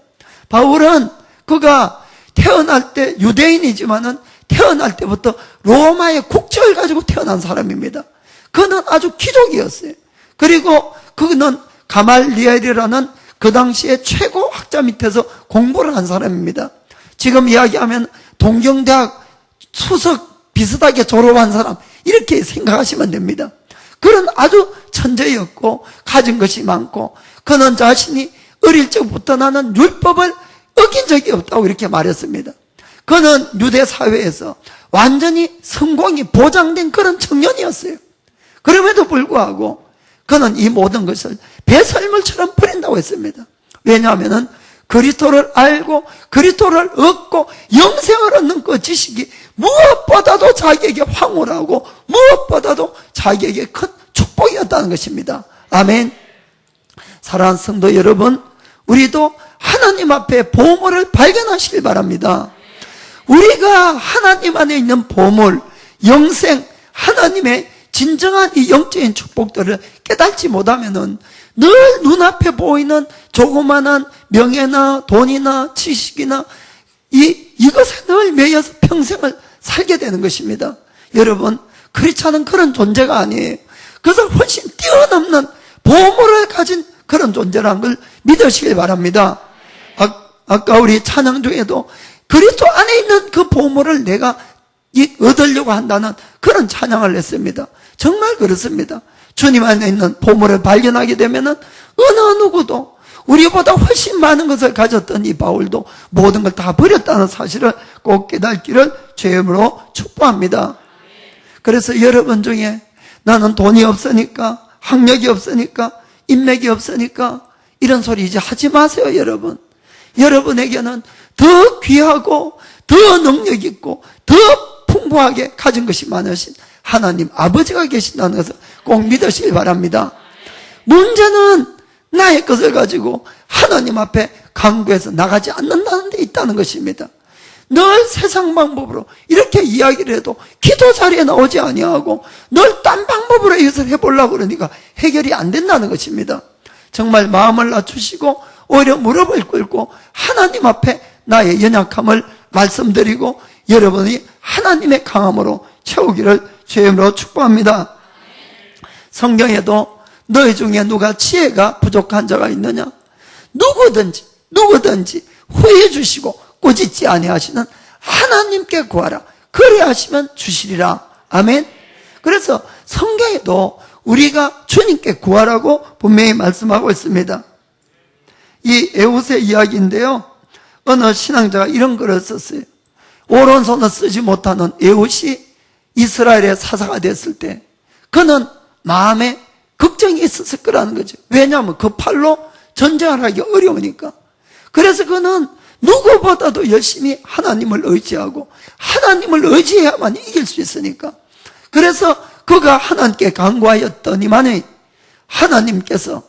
바울은 그가 태어날 때 유대인이지만은 태어날 때부터 로마의 국적을 가지고 태어난 사람입니다. 그는 아주 귀족이었어요. 그리고 그는 가말리엘이라는 그 당시에 최고 학자 밑에서 공부를 한 사람입니다. 지금 이야기하면 동경대학 수석 비슷하게 졸업한 사람, 이렇게 생각하시면 됩니다. 그는 아주 천재였고 가진 것이 많고, 그는 자신이 어릴 적부터 나는 율법을 어긴 적이 없다고 이렇게 말했습니다. 그는 유대 사회에서 완전히 성공이 보장된 그런 청년이었어요. 그럼에도 불구하고 그는 이 모든 것을 배설물처럼 버린다고 했습니다. 왜냐하면 그리스도를 알고 그리스도를 얻고 영생을 얻는 그 지식이 무엇보다도 자기에게 황홀하고 무엇보다도 자기에게 큰 축복이었다는 것입니다. 아멘. 사랑하는 성도 여러분, 우리도 하나님 앞에 보물을 발견하시길 바랍니다. 우리가 하나님 안에 있는 보물, 영생, 하나님의 진정한 이 영적인 축복들을 깨닫지 못하면은 늘 눈앞에 보이는 조그만한 명예나 돈이나 지식이나 이것에 늘 매여서 평생을 살게 되는 것입니다. 여러분, 그렇지 않은 그런 존재가 아니에요. 그것을 훨씬 뛰어넘는 보물을 가진 그런 존재라는 걸 믿으시길 바랍니다. 아까 우리 찬양 중에도 그리스도 안에 있는 그 보물을 내가 얻으려고 한다는 그런 찬양을 했습니다. 정말 그렇습니다. 주님 안에 있는 보물을 발견하게 되면은 어느 누구도 우리보다 훨씬 많은 것을 가졌던 이 바울도 모든 걸 다 버렸다는 사실을 꼭 깨닫기를 주의 이름으로 축복합니다. 그래서 여러분 중에 나는 돈이 없으니까, 학력이 없으니까, 인맥이 없으니까 이런 소리 이제 하지 마세요, 여러분. 여러분에게는 더 귀하고 더 능력 있고 더 풍부하게 가진 것이 많으신 하나님 아버지가 계신다는 것을 꼭 믿으시길 바랍니다. 문제는 나의 것을 가지고 하나님 앞에 강구해서 나가지 않는다는 데 있다는 것입니다. 늘 세상 방법으로 이렇게 이야기를 해도 기도 자리에 나오지 아니하고 늘 딴 방법으로 이것을 해보려고 그러니까 해결이 안 된다는 것입니다. 정말 마음을 낮추시고 오히려 무릎을 꿇고 하나님 앞에 나의 연약함을 말씀드리고 여러분이 하나님의 강함으로 채우기를 주의 이름으로 축복합니다. 성경에도 너희 중에 누가 지혜가 부족한 자가 있느냐? 누구든지 후회 주시고 꾸짖지 아니하시는 하나님께 구하라. 그리하시면 주시리라. 아멘. 그래서 성경에도 우리가 주님께 구하라고 분명히 말씀하고 있습니다. 이 에훗의 이야기인데요, 어느 신앙자가 이런 글을 썼어요. 오른손을 쓰지 못하는 에훗이 이스라엘의 사사가 됐을 때 그는 마음에 걱정이 있었을 거라는 거죠. 왜냐하면 그 팔로 전쟁을 하기 어려우니까. 그래서 그는 누구보다도 열심히 하나님을 의지하고 하나님을 의지해야만 이길 수 있으니까. 그래서 그가 하나님께 간구하였더니만은 하나님께서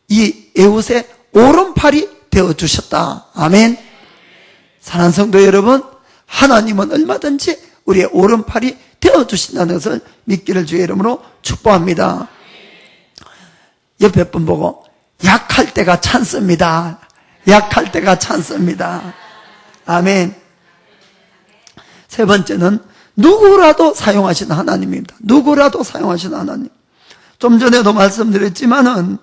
이 에훗의 오른팔이 되어주셨다. 아멘. 사랑하는 성도 여러분, 하나님은 얼마든지 우리의 오른팔이 되어주신다는 것을 믿기를 주의 이름으로 축복합니다. 옆에 분 보고 약할 때가 찬스입니다. 약할 때가 찬스입니다. 아멘. 세 번째는 누구라도 사용하시는 하나님입니다. 누구라도 사용하시는 하나님. 좀 전에도 말씀드렸지만은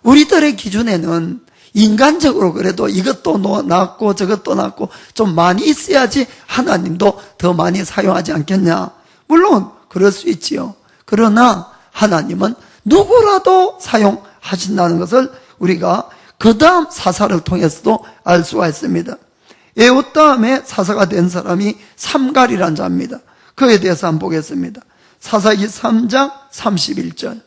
우리들의 기준에는 인간적으로 그래도 이것도 낫고 저것도 낫고 좀 많이 있어야지 하나님도 더 많이 사용하지 않겠냐. 물론 그럴 수 있지요. 그러나 하나님은 누구라도 사용하신다는 것을 우리가 그 다음 사사를 통해서도 알 수가 있습니다. 에훗 다음에 사사가 된 사람이 삼갈이라는 자입니다. 그에 대해서 한번 보겠습니다. 사사기 3장 31절.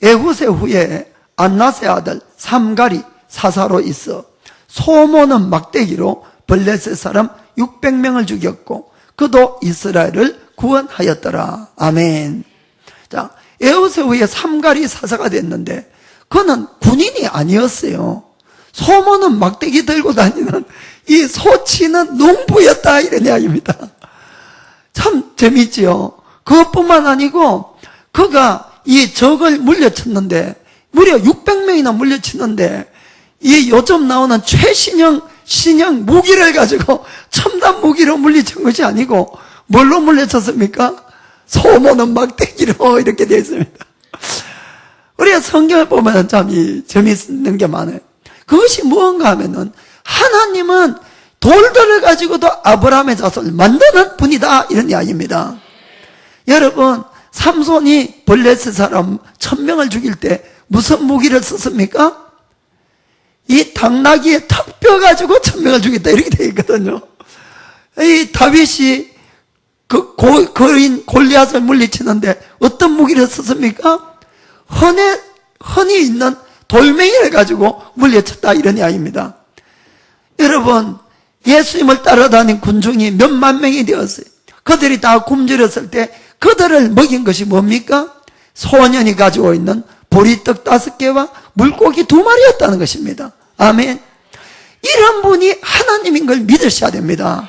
에훗의 후에 안낫의 아들 삼갈이 사사로 있어 소모는 막대기로 블레셋 사람 600명을 죽였고 그도 이스라엘을 구원하였더라. 아멘. 자, 에훗의 후에 삼갈이 사사가 됐는데 그는 군인이 아니었어요. 소모는 막대기 들고 다니는 이 소치는 농부였다, 이런 이야기입니다. 참 재밌지요. 그것뿐만 아니고 그가 이 적을 물려쳤는데 무려 600명이나 물려치는데 이 요즘 나오는 최신형 신형 무기를 가지고 첨단 무기로 물리친 것이 아니고 뭘로 물려쳤습니까? 소모는 막대기로 이렇게 되어 있습니다. 우리가 성경을 보면 참 재미있는 게 많아요. 그것이 무언가 하면은 하나님은 돌들을 가지고도 아브라함의 자손을 만드는 분이다, 이런 이야기입니다. 여러분, 삼손이 블레셋 사람 1000명을 죽일 때 무슨 무기를 썼습니까? 이 당나귀의 턱뼈 가지고 1000명을 죽였다, 이렇게 되어 있거든요. 이 다윗이 그 거인 골리앗을 물리치는데 어떤 무기를 썼습니까? 흔히 있는 돌멩이를 가지고 물리쳤다, 이런 이야기입니다. 여러분, 예수님을 따라다닌 군중이 몇만 명이 되었어요. 그들이 다 굶주렸을 때 그들을 먹인 것이 뭡니까? 소년이 가지고 있는 보리떡 5개와 물고기 2마리였다는 것입니다. 아멘. 이런 분이 하나님인 걸 믿으셔야 됩니다.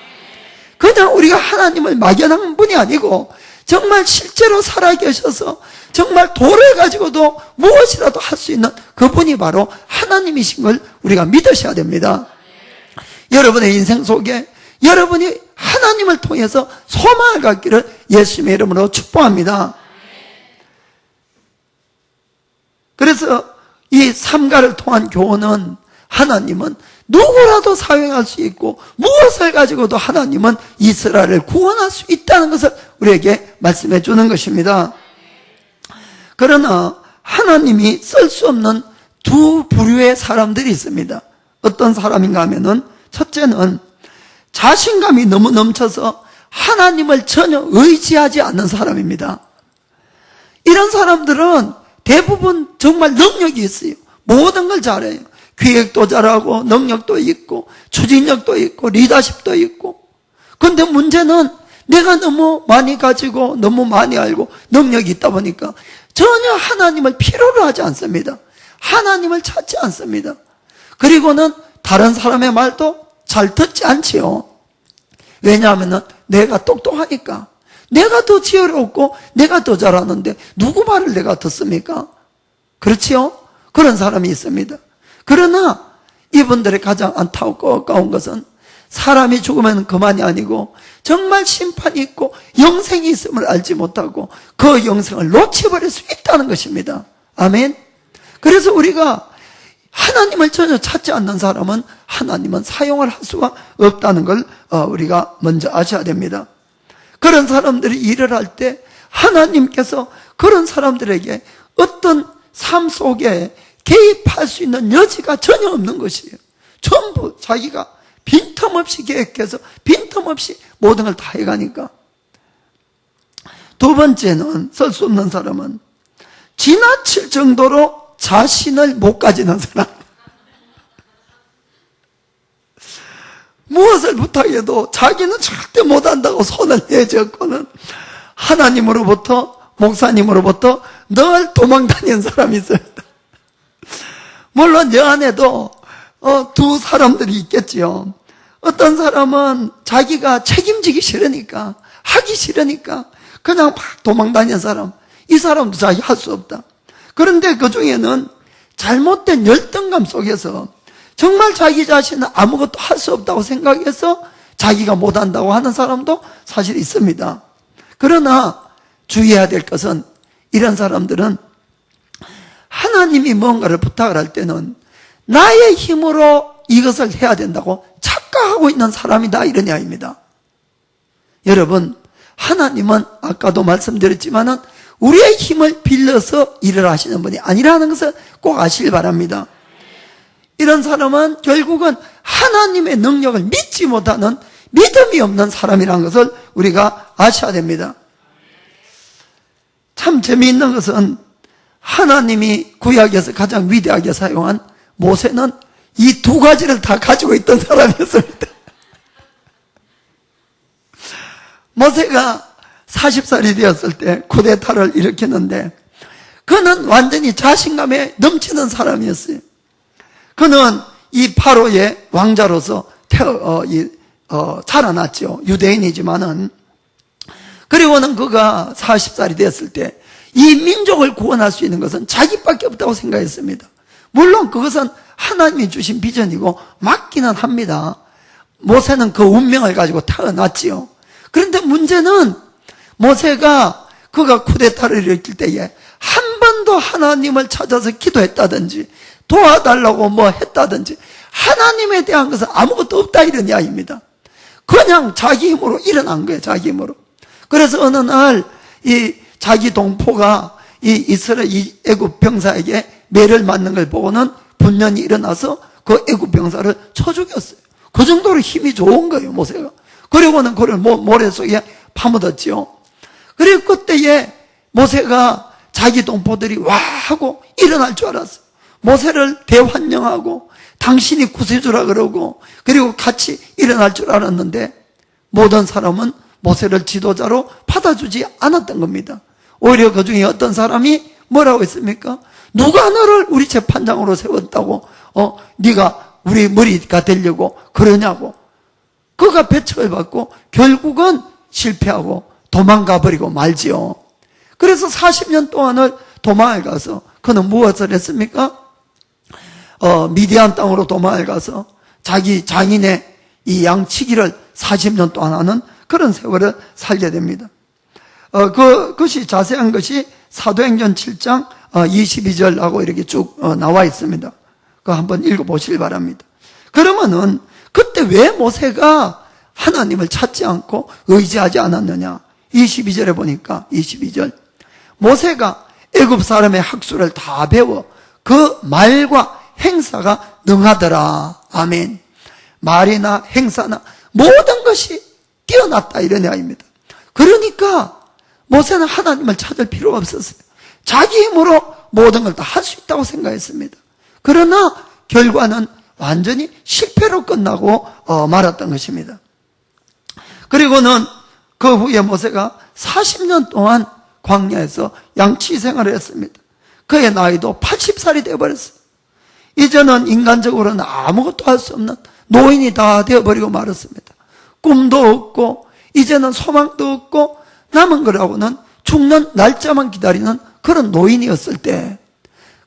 그냥 우리가 하나님을 막연한 분이 아니고 정말 실제로 살아계셔서 정말 돌을 가지고도 무엇이라도 할 수 있는 그분이 바로 하나님이신 걸 우리가 믿으셔야 됩니다. 여러분의 인생 속에 여러분이 하나님을 통해서 소망을 갖기를 예수님의 이름으로 축복합니다. 그래서 이 삼가를 통한 교훈은 하나님은 누구라도 사용할 수 있고 무엇을 가지고도 하나님은 이스라엘을 구원할 수 있다는 것을 우리에게 말씀해 주는 것입니다. 그러나 하나님이 쓸 수 없는 두 부류의 사람들이 있습니다. 어떤 사람인가 하면은 첫째는 자신감이 너무 넘쳐서 하나님을 전혀 의지하지 않는 사람입니다. 이런 사람들은 대부분 정말 능력이 있어요. 모든 걸 잘해요. 기획도 잘하고 능력도 있고 추진력도 있고 리더십도 있고. 그런데 문제는 내가 너무 많이 가지고 너무 많이 알고 능력이 있다 보니까 전혀 하나님을 필요로 하지 않습니다. 하나님을 찾지 않습니다. 그리고는 다른 사람의 말도 잘 듣지 않지요. 왜냐하면 내가 똑똑하니까, 내가 더 지혜롭고 내가 더 잘하는데 누구 말을 내가 듣습니까? 그렇지요? 그런 사람이 있습니다. 그러나 이분들의 가장 안타까운 것은 사람이 죽으면 그만이 아니고 정말 심판이 있고 영생이 있음을 알지 못하고 그 영생을 놓쳐버릴 수 있다는 것입니다. 아멘. 그래서 우리가 하나님을 전혀 찾지 않는 사람은 하나님은 사용을 할 수가 없다는 걸 우리가 먼저 아셔야 됩니다. 그런 사람들이 일을 할 때 하나님께서 그런 사람들에게 어떤 삶 속에 개입할 수 있는 여지가 전혀 없는 것이에요. 전부 자기가 빈틈없이 계획해서 빈틈없이 모든 걸 다 해가니까. 두 번째는 쓸 수 없는 사람은 지나칠 정도로 자신을 못 가지는 사람. 무엇을 부탁해도 자기는 절대 못한다고 손을 내젓고는 하나님으로부터 목사님으로부터 늘 도망다니는 사람이 있습니다. 물론 여 안에도 두 사람들이 있겠지요. 어떤 사람은 자기가 책임지기 싫으니까, 하기 싫으니까 그냥 막 도망다니는 사람. 이 사람도 자기 할 수 없다. 그런데 그 중에는 잘못된 열등감 속에서 정말 자기 자신은 아무것도 할 수 없다고 생각해서 자기가 못한다고 하는 사람도 사실 있습니다. 그러나 주의해야 될 것은 이런 사람들은 하나님이 뭔가를 부탁을 할 때는 나의 힘으로 이것을 해야 된다고 착각하고 있는 사람이다, 이런 이야기입니다. 여러분, 하나님은 아까도 말씀드렸지만은 우리의 힘을 빌려서 일을 하시는 분이 아니라는 것을 꼭 아시길 바랍니다. 이런 사람은 결국은 하나님의 능력을 믿지 못하는 믿음이 없는 사람이라는 것을 우리가 아셔야 됩니다. 참 재미있는 것은 하나님이 구약에서 가장 위대하게 사용한 모세는 이 두 가지를 다 가지고 있던 사람이었습니다. 모세가 40살이 되었을 때 쿠데타를 일으켰는데 그는 완전히 자신감에 넘치는 사람이었어요. 그는 이 파로의 왕자로서 자라났죠. 유대인이지만은. 그리고는 그가 40살이 되었을 때 이 민족을 구원할 수 있는 것은 자기밖에 없다고 생각했습니다. 물론 그것은 하나님이 주신 비전이고 맞기는 합니다. 모세는 그 운명을 가지고 태어났지요. 그런데 문제는 모세가 그가 쿠데타를 일으킬 때에 한 번도 하나님을 찾아서 기도했다든지 도와달라고 뭐 했다든지 하나님에 대한 것은 아무것도 없다, 이런 이야기입니다. 그냥 자기 힘으로 일어난 거예요. 자기 힘으로. 그래서 어느 날 이 자기 동포가 이 이스라엘 이 애굽 병사에게 매를 맞는 걸 보고는 분연히 일어나서 그 애굽 병사를 쳐 죽였어요. 그 정도로 힘이 좋은 거예요, 모세가. 그리고는 그를 모래 속에 파묻었지요. 그리고 그때에 모세가 자기 동포들이 와 하고 일어날 줄 알았어요. 모세를 대환영하고 당신이 구세주라 그러고 그리고 같이 일어날 줄 알았는데 모든 사람은 모세를 지도자로 받아주지 않았던 겁니다. 오히려 그 중에 어떤 사람이 뭐라고 했습니까? 누가 너를 우리 재판장으로 세웠다고 네가 우리 머리가 되려고 그러냐고. 그가 배척을 받고 결국은 실패하고 도망가 버리고 말지요. 그래서 40년 동안을 도망을 가서 그는 무엇을 했습니까? 미디안 땅으로 도망을 가서 자기 장인의 이 양치기를 40년 동안 하는 그런 세월을 살게 됩니다. 그것이 자세한 것이 사도행전 7장 22절하고 이렇게 쭉 나와 있습니다. 그거 한번 읽어보시길 바랍니다. 그러면은 그때 왜 모세가 하나님을 찾지 않고 의지하지 않았느냐? 22절에 보니까 22절 모세가 애굽 사람의 학수를 다 배워 그 말과 행사가 능하더라. 아멘. 말이나 행사나 모든 것이 뛰어났다 이런 이야기입니다. 그러니까 모세는 하나님을 찾을 필요가 없었어요. 자기 힘으로 모든 걸 다 할 수 있다고 생각했습니다. 그러나 결과는 완전히 실패로 끝나고 말았던 것입니다. 그리고는 그 후에 모세가 40년 동안 광야에서 양치 생활을 했습니다. 그의 나이도 80살이 되어버렸어요. 이제는 인간적으로는 아무것도 할 수 없는 노인이 다 되어버리고 말았습니다. 꿈도 없고 이제는 소망도 없고 남은 거라고는 죽는 날짜만 기다리는 그런 노인이었을 때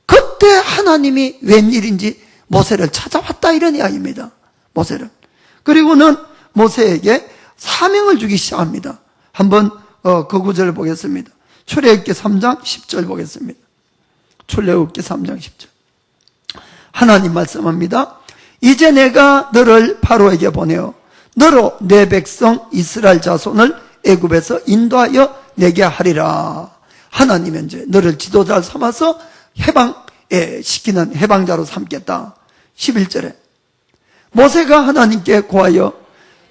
그때 하나님이 웬일인지 모세를 찾아왔다 이런 이야기입니다. 모세를. 그리고는 모세에게 사명을 주기 시작합니다. 한번 그 구절을 보겠습니다. 출애굽기 3장 10절 보겠습니다. 출애굽기 3장 10절. 하나님 말씀합니다. 이제 내가 너를 바로에게 보내어 너로 내 백성 이스라엘 자손을 애굽에서 인도하여 내게 하리라. 하나님은 이제 너를 지도자를 삼아서 해방시키는 해방자로 삼겠다. 11절에 모세가 하나님께 고하여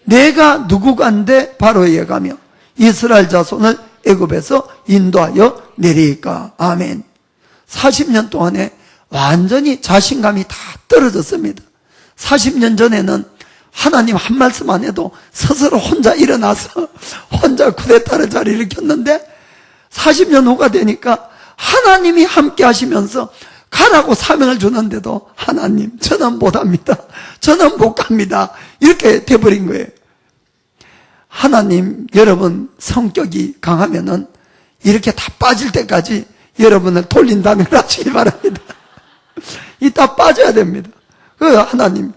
내가 누구간데 바로에게 가며 이스라엘 자손을 애굽에서 인도하여 내리까. 아멘. 40년 동안에 완전히 자신감이 다 떨어졌습니다. 40년 전에는 하나님 한 말씀 안 해도 스스로 혼자 일어나서 혼자 쿠데타를 잘 일으켰는데 40년 후가 되니까 하나님이 함께 하시면서 가라고 사명을 주는데도 하나님 저는 못합니다. 저는 못 갑니다. 이렇게 돼버린 거예요. 하나님 여러분 성격이 강하면은 이렇게 다 빠질 때까지 여러분을 돌린다는 걸 하시기 바랍니다. 이 다 빠져야 됩니다. 하나님.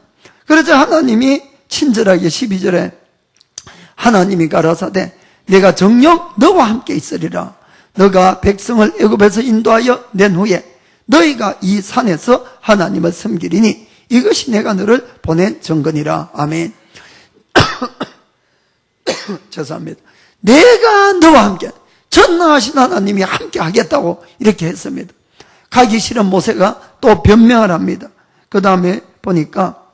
그러자 하나님이 친절하게 12절에 하나님이 가라사대 내가 정녕 너와 함께 있으리라. 너가 백성을 애굽에서 인도하여 낸 후에 너희가 이 산에서 하나님을 섬기리니 이것이 내가 너를 보낸 증거니라. 아멘. 죄송합니다. 내가 너와 함께 전능하신 하나님이 함께 하겠다고 이렇게 했습니다. 가기 싫은 모세가 또 변명을 합니다. 그 다음에 보니까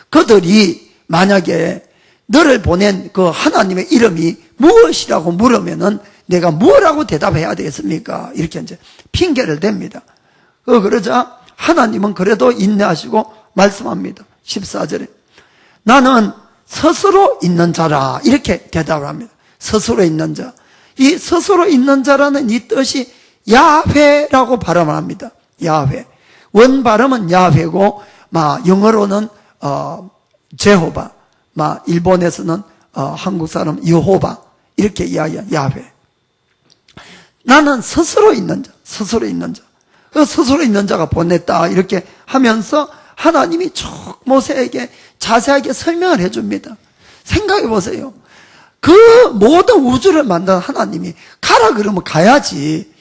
그들이 만약에 너를 보낸 그 하나님의 이름이 무엇이라고 물으면은 내가 뭐라고 대답해야 되겠습니까? 이렇게 이제 핑계를 댑니다. 그러자 하나님은 그래도 인내하시고 말씀합니다. 14절에 나는 스스로 있는 자라 이렇게 대답을 합니다. 스스로 있는 자. 이 스스로 있는 자라는 이 뜻이 야훼라고 발음을 합니다. 야훼. 원 발음은 야훼고 영어로는 제호바, 일본에서는 한국 사람 여호바 이렇게 이야기해요. 야훼. 나는 스스로 있는 자, 스스로 있는 자. 그 스스로 있는 자가 보냈다 이렇게 하면서 하나님이 쭉 모세에게 자세하게 설명을 해줍니다. 생각해 보세요. 그 모든 우주를 만든 하나님이 가라 그러면 가야지.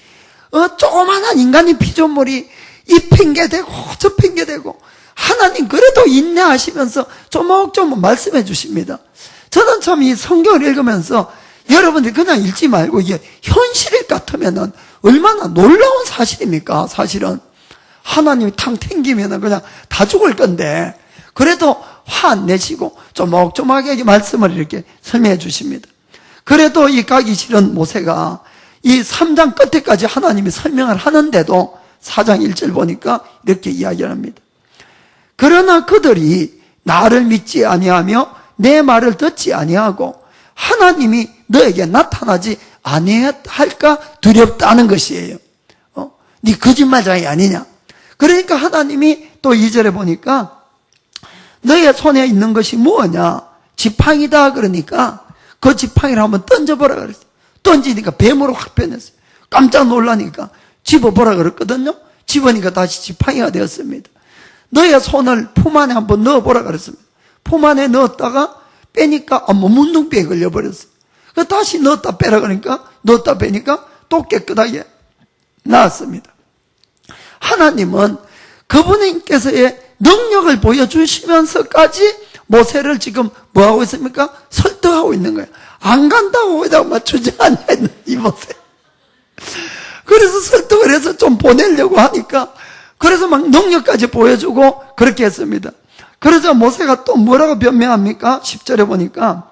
조그만한 인간의 피조물이 이 핑계대고 저 핑계대고 하나님 그래도 인내하시면서 조목조목 말씀해 주십니다. 저는 참 이 성경을 읽으면서 여러분들이 그냥 읽지 말고 이게 현실 같으면은 얼마나 놀라운 사실입니까? 사실은 하나님이 탕 튕기면은 그냥 다 죽을 건데 그래도 화 안 내시고 조목조목하게 말씀을 이렇게 설명해 주십니다. 그래도 이 가기 싫은 모세가 이 3장 끝에까지 하나님이 설명을 하는데도 4장 1절 보니까 이렇게 이야기를 합니다. 그러나 그들이 나를 믿지 아니하며 내 말을 듣지 아니하고 하나님이 너에게 나타나지 아니할까 두렵다는 것이에요. 네 거짓말장이 아니냐. 그러니까 하나님이 또 2절에 보니까 너의 손에 있는 것이 뭐냐? 지팡이다 그러니까 그 지팡이를 한번 던져보라 그랬어요. 던지니까 뱀으로 확 변했어요. 깜짝 놀라니까 집어보라 그랬거든요. 집으니까 다시 지팡이가 되었습니다. 너의 손을 품 안에 한번 넣어보라 그랬습니다. 품 안에 넣었다가 빼니까 문둥병에 걸려버렸어요. 다시 넣었다 빼라 그러니까 넣었다 빼니까 또 깨끗하게 나았습니다. 하나님은 그분께서의 능력을 보여주시면서까지 모세를 지금 뭐하고 있습니까? 설득하고 있는 거예요. 안 간다고 거기다가 주저앉아 있는 이 모세. 그래서 설득을 해서 좀 보내려고 하니까 그래서 막 능력까지 보여주고 그렇게 했습니다. 그래서 모세가 또 뭐라고 변명합니까? 10절에 보니까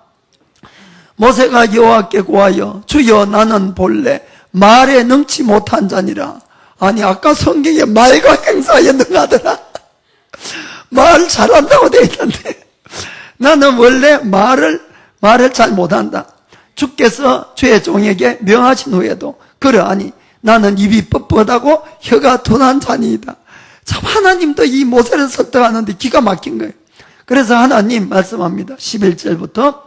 모세가 여호와께 구하여 주여 나는 본래 말에 능치 못한 자니라. 아니 아까 성경에 말과 행사에 능하더라. 말 잘한다고 되어 있는데 나는 원래 말을 잘 못한다. 주께서 주의 종에게 명하신 후에도 그러하니 나는 입이 뻣뻣하고 혀가 둔한 자니이다. 참 하나님도 이 모세를 설득하는데 기가 막힌 거예요. 그래서 하나님 말씀합니다. 11절부터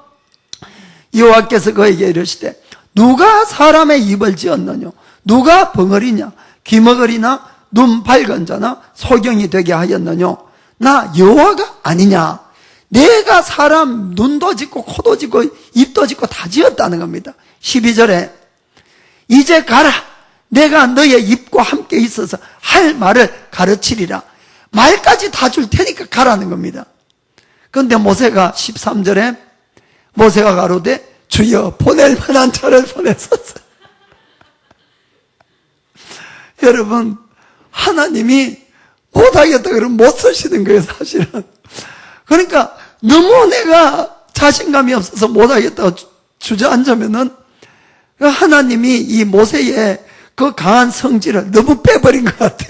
여호와께서 그에게 이르시되 누가 사람의 입을 지었느냐? 누가 벙어리냐? 귀머거리나 눈 밝은 자나 소경이 되게 하였느냐? 나 여호와가 아니냐? 내가 사람 눈도 짓고 코도 짓고 입도 짓고 다 지었다는 겁니다. 12절에 이제 가라. 내가 너의 입과 함께 있어서 할 말을 가르치리라. 말까지 다 줄 테니까 가라는 겁니다. 그런데 모세가 13절에 모세가 가로되 주여 보낼 만한 자를 보내소서. 여러분 하나님이 못하겠다 그러면 못 쓰시는 거예요 사실은. 그러니까 너무 내가 자신감이 없어서 못하겠다고 주저앉으면은 하나님이 이 모세의 그 강한 성질을 너무 빼버린 것 같아.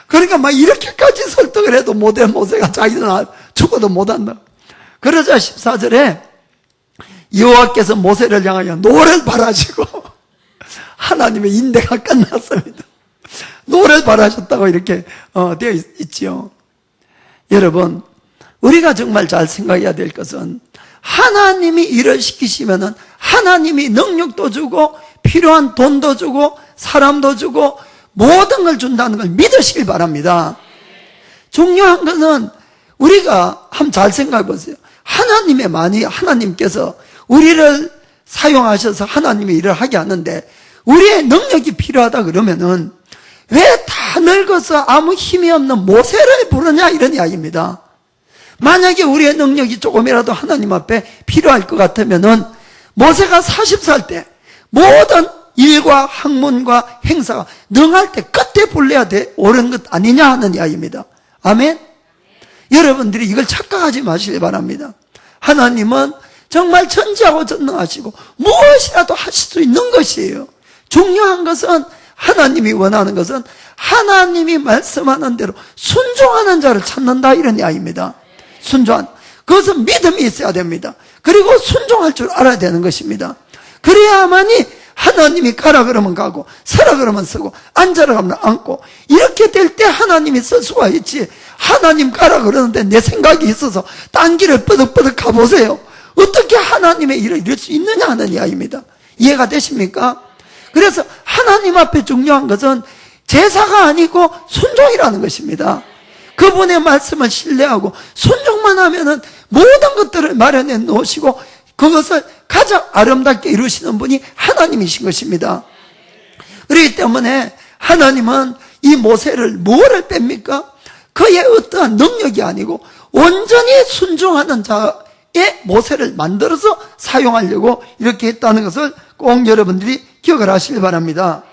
그러니까 막 이렇게까지 설득을 해도 못해. 모세가 자기는 죽어도 못한다. 그러자 14절에 여호와께서 모세를 향하여 노를 바라시고 하나님의 인대가 끝났습니다. 노를 바라셨다고 이렇게 되어 있지요. 여러분 우리가 정말 잘 생각해야 될 것은 하나님이 일을 시키시면은 하나님이 능력도 주고 필요한 돈도 주고 사람도 주고 모든 걸 준다는 걸 믿으시길 바랍니다. 중요한 것은 우리가 한번 잘 생각해 보세요. 하나님께서 우리를 사용하셔서 하나님의 일을 하게 하는데 우리의 능력이 필요하다 그러면은 왜 다 늙어서 아무 힘이 없는 모세를 부르냐 이런 이야기입니다. 만약에 우리의 능력이 조금이라도 하나님 앞에 필요할 것 같으면은 모세가 40살 때 모든 일과 학문과 행사가 능할 때 끝에 불러야 돼 옳은 것 아니냐 하는 이야기입니다. 아멘? 여러분들이 이걸 착각하지 마시기 바랍니다. 하나님은 정말 전지하고 전능하시고 무엇이라도 하실 수 있는 것이에요. 중요한 것은 하나님이 원하는 것은 하나님이 말씀하는 대로 순종하는 자를 찾는다 이런 이야기입니다. 순종한 그것은 믿음이 있어야 됩니다. 그리고 순종할 줄 알아야 되는 것입니다. 그래야만이 하나님이 가라 그러면 가고 서라 그러면 서고 앉아라 그러면 앉고 이렇게 될 때 하나님이 쓸 수가 있지. 하나님 가라 그러는데 내 생각이 있어서 딴 길을 뻐덕뻐덕 가보세요. 어떻게 하나님의 일을 이룰 수 있느냐 하는 이야기입니다. 이해가 되십니까? 그래서 하나님 앞에 중요한 것은 제사가 아니고 순종이라는 것입니다. 그분의 말씀을 신뢰하고 순종만 하면은 모든 것들을 마련해 놓으시고 그것을 가장 아름답게 이루시는 분이 하나님이신 것입니다. 그렇기 때문에 하나님은 이 모세를 뭐를 뺍니까? 그의 어떠한 능력이 아니고 온전히 순종하는 자의 모세를 만들어서 사용하려고 이렇게 했다는 것을 꼭 여러분들이 기억을 하시길 바랍니다.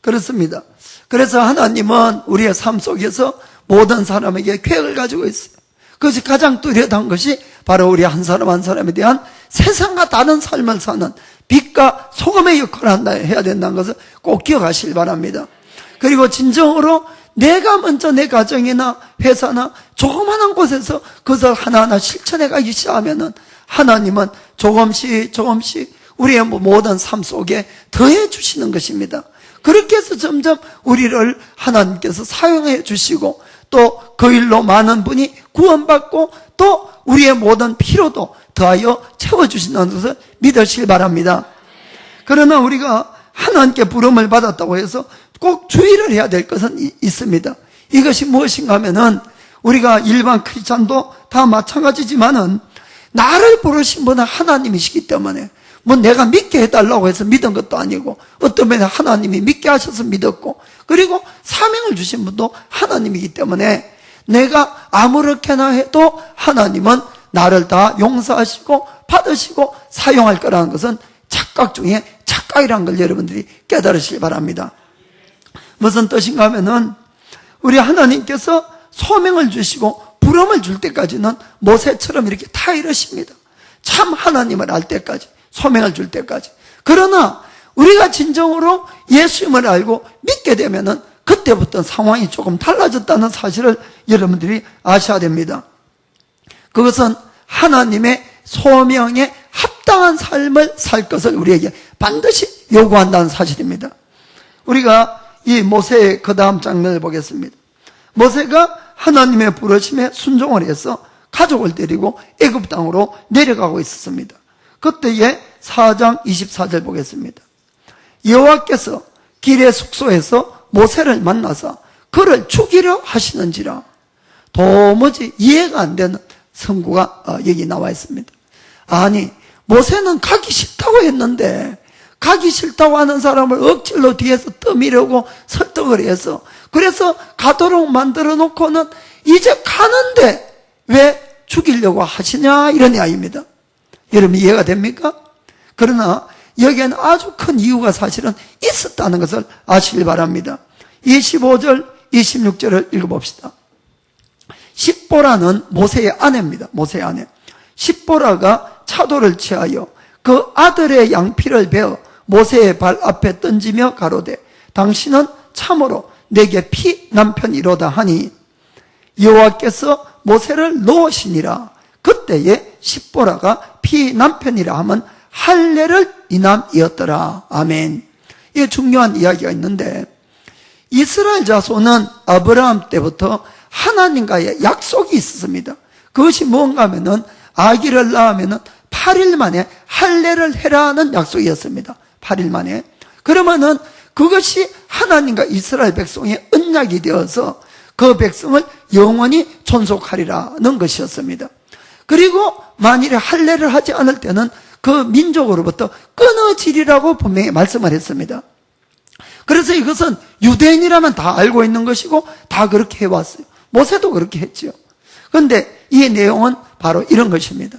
그렇습니다. 그래서 하나님은 우리의 삶 속에서 모든 사람에게 계획을 가지고 있어요. 그것이 가장 뚜렷한 것이 바로 우리 한 사람 한 사람에 대한 세상과 다른 삶을 사는 빛과 소금의 역할을 해야 된다는 것을 꼭 기억하시길 바랍니다. 그리고 진정으로 내가 먼저 내 가정이나 회사나 조그마한 곳에서 그것을 하나하나 실천해 가기 시작하면은 하나님은 조금씩 우리의 모든 삶 속에 더해 주시는 것입니다. 그렇게 해서 점점 우리를 하나님께서 사용해 주시고 또 그 일로 많은 분이 구원받고 또 우리의 모든 필요도 더하여 채워주신다는 것을 믿으시길 바랍니다. 그러나 우리가 하나님께 부름을 받았다고 해서 꼭 주의를 해야 될 것은 있습니다. 이것이 무엇인가 하면은 우리가 일반 크리스찬도 다 마찬가지지만은 나를 부르신 분은 하나님이시기 때문에 뭐 내가 믿게 해달라고 해서 믿은 것도 아니고 어떤 분은 하나님이 믿게 하셔서 믿었고 그리고 사명을 주신 분도 하나님이기 때문에 내가 아무렇게나 해도 하나님은 나를 다 용서하시고 받으시고 사용할 거라는 것은 착각 중에 착각이라는 걸 여러분들이 깨달으시기 바랍니다. 무슨 뜻인가 하면은 우리 하나님께서 소명을 주시고 부름을 줄 때까지는 모세처럼 이렇게 타이르십니다. 참 하나님을 알 때까지, 소명을 줄 때까지. 그러나 우리가 진정으로 예수님을 알고 믿게 되면은 그때부터 상황이 조금 달라졌다는 사실을 여러분들이 아셔야 됩니다. 그것은 하나님의 소명에 합당한 삶을 살 것을 우리에게 반드시 요구한다는 사실입니다. 우리가 이 모세의 그 다음 장면을 보겠습니다. 모세가 하나님의 부르심에 순종을 해서 가족을 데리고 애굽 땅으로 내려가고 있었습니다. 그때에 4장 24절 보겠습니다. 여호와께서 길의 숙소에서 모세를 만나서 그를 죽이려 하시는지라. 도무지 이해가 안 되는 성구가 여기 나와 있습니다. 아니, 모세는 가기 싫다고 했는데 가기 싫다고 하는 사람을 억지로 뒤에서 떠밀려고 설득을 해서 그래서 가도록 만들어 놓고는 이제 가는데 왜 죽이려고 하시냐 이런 이야기입니다. 여러분 이해가 됩니까? 그러나 여기에는 아주 큰 이유가 사실은 있었다는 것을 아시길 바랍니다. 25절 26절을 읽어봅시다. 십보라는 모세의 아내입니다. 모세의 아내. 십보라가 차도를 취하여 그 아들의 양피를 베어 모세의 발 앞에 던지며 가로되 당신은 참으로 내게 피 남편이로다 하니 여호와께서 모세를 놓으시니라. 그때에 십보라가 피 남편이라 하면 할례를 이남이었더라. 아멘. 이게 중요한 이야기가 있는데 이스라엘 자손은 아브라함 때부터 하나님과의 약속이 있었습니다. 그것이 뭔가 하면은 아기를 낳으면은 8일 만에 할례를 해라는 약속이었습니다. 8일 만에. 그러면은 그것이 하나님과 이스라엘 백성의 언약이 되어서 그 백성을 영원히 존속하리라는 것이었습니다. 그리고 만일에 할례를 하지 않을 때는 그 민족으로부터 끊어지리라고 분명히 말씀을 했습니다. 그래서 이것은 유대인이라면 다 알고 있는 것이고 다 그렇게 해왔어요. 모세도 그렇게 했죠. 그런데 이 내용은 바로 이런 것입니다.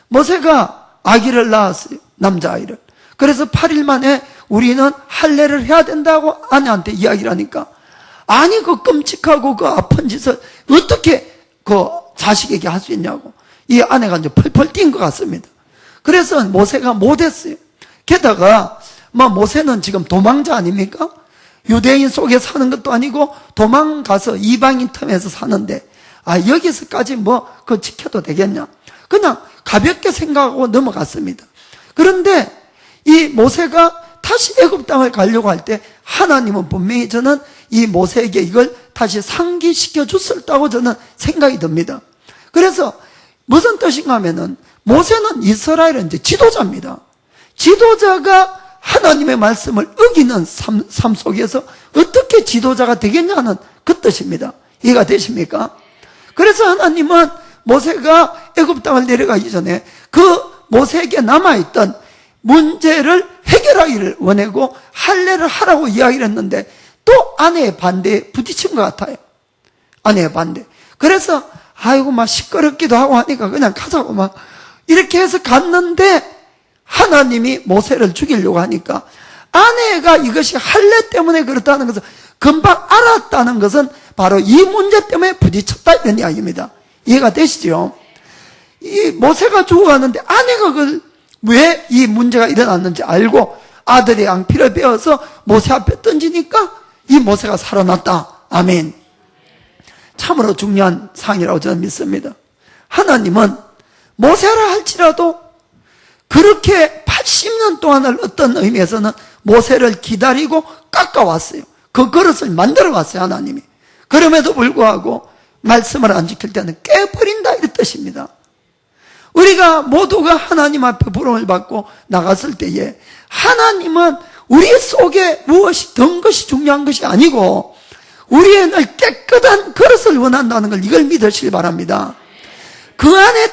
모세가 아기를 낳았어요. 남자아이를. 그래서 8일 만에 우리는 할례를 해야 된다고 아내한테 이야기를 하니까 아니 그 끔찍하고 그 아픈 짓을 어떻게 그 자식에게 할 수 있냐고 이 아내가 이제 펄펄 뛴 것 같습니다. 그래서 모세가 못했어요. 게다가 모세는 지금 도망자 아닙니까? 유대인 속에 사는 것도 아니고 도망가서 이방인 틈에서 사는데 여기서까지 그거 지켜도 되겠냐? 그냥 가볍게 생각하고 넘어갔습니다. 그런데 이 모세가 다시 애굽 땅을 가려고 할 때 하나님은 분명히 저는 이 모세에게 이걸 다시 상기시켜 줬었다고 저는 생각이 듭니다. 그래서 무슨 뜻인가 하면은 모세는 이스라엘의 이제 지도자입니다. 지도자가 하나님의 말씀을 어기는 삶 속에서 어떻게 지도자가 되겠냐는 그 뜻입니다. 이해가 되십니까? 그래서 하나님은 모세가 애굽 땅을 내려가기 전에 그 모세에게 남아있던 문제를 해결하기를 원하고 할례를 하라고 이야기를 했는데 또 아내의 반대에 부딪힌 것 같아요. 아내의 반대. 그래서 아이고 시끄럽기도 하고 하니까 그냥 가자고 이렇게 해서 갔는데 하나님이 모세를 죽이려고 하니까 아내가 이것이 할례 때문에 그렇다는 것을 금방 알았다는 것은 바로 이 문제 때문에 부딪혔다 이런 이야기입니다. 이해가 되시죠? 이 모세가 죽어가는데 아내가 그걸 왜 이 문제가 일어났는지 알고 아들의 양피를 베어서 모세 앞에 던지니까 이 모세가 살아났다. 아멘. 참으로 중요한 상이라고 저는 믿습니다. 하나님은 모세라 할지라도 그렇게 80년 동안을 어떤 의미에서는 모세를 기다리고 깎아왔어요. 그 그릇을 만들어 왔어요. 하나님이. 그럼에도 불구하고 말씀을 안 지킬 때는 깨버린다 이런 뜻입니다. 우리가 모두가 하나님 앞에 부름을 받고 나갔을 때에 하나님은 우리 속에 무엇이 든 것이 중요한 것이 아니고 우리의 늘 깨끗한 그릇을 원한다는 걸 이걸 믿으시길 바랍니다. 그 안에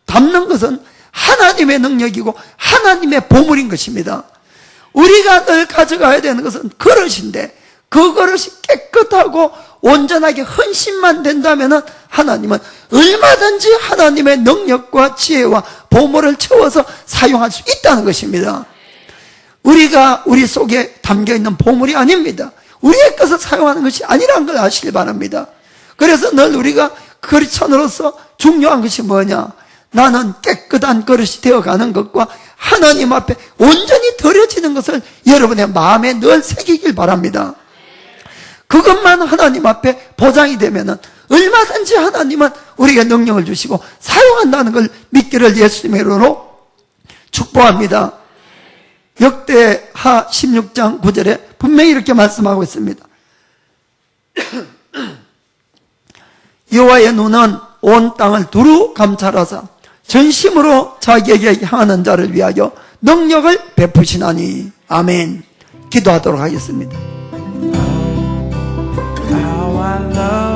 담는 것은 하나님의 능력이고 하나님의 보물인 것입니다. 우리가 늘 가져가야 되는 것은 그릇인데 그 그릇이 깨끗하고 온전하게 헌신만 된다면 하나님은 얼마든지 하나님의 능력과 지혜와 보물을 채워서 사용할 수 있다는 것입니다. 우리가 우리 속에 담겨있는 보물이 아닙니다. 우리의 것을 사용하는 것이 아니라는 걸 아시길 바랍니다. 그래서 늘 우리가 그리스도인으로서 중요한 것이 뭐냐? 나는 깨끗한 그릇이 되어가는 것과 하나님 앞에 온전히 드려지는 것을 여러분의 마음에 늘 새기길 바랍니다. 그것만 하나님 앞에 보장이 되면은 얼마든지 하나님은 우리에게 능력을 주시고 사용한다는 걸 믿기를 예수님의 이름으로 축복합니다. 역대하 16장 9절에 분명히 이렇게 말씀하고 있습니다. 여호와의 눈은 온 땅을 두루 감찰하사 전심으로 자기에게 향하는 자를 위하여 능력을 베푸시나니. 아멘. 기도하도록 하겠습니다. How I love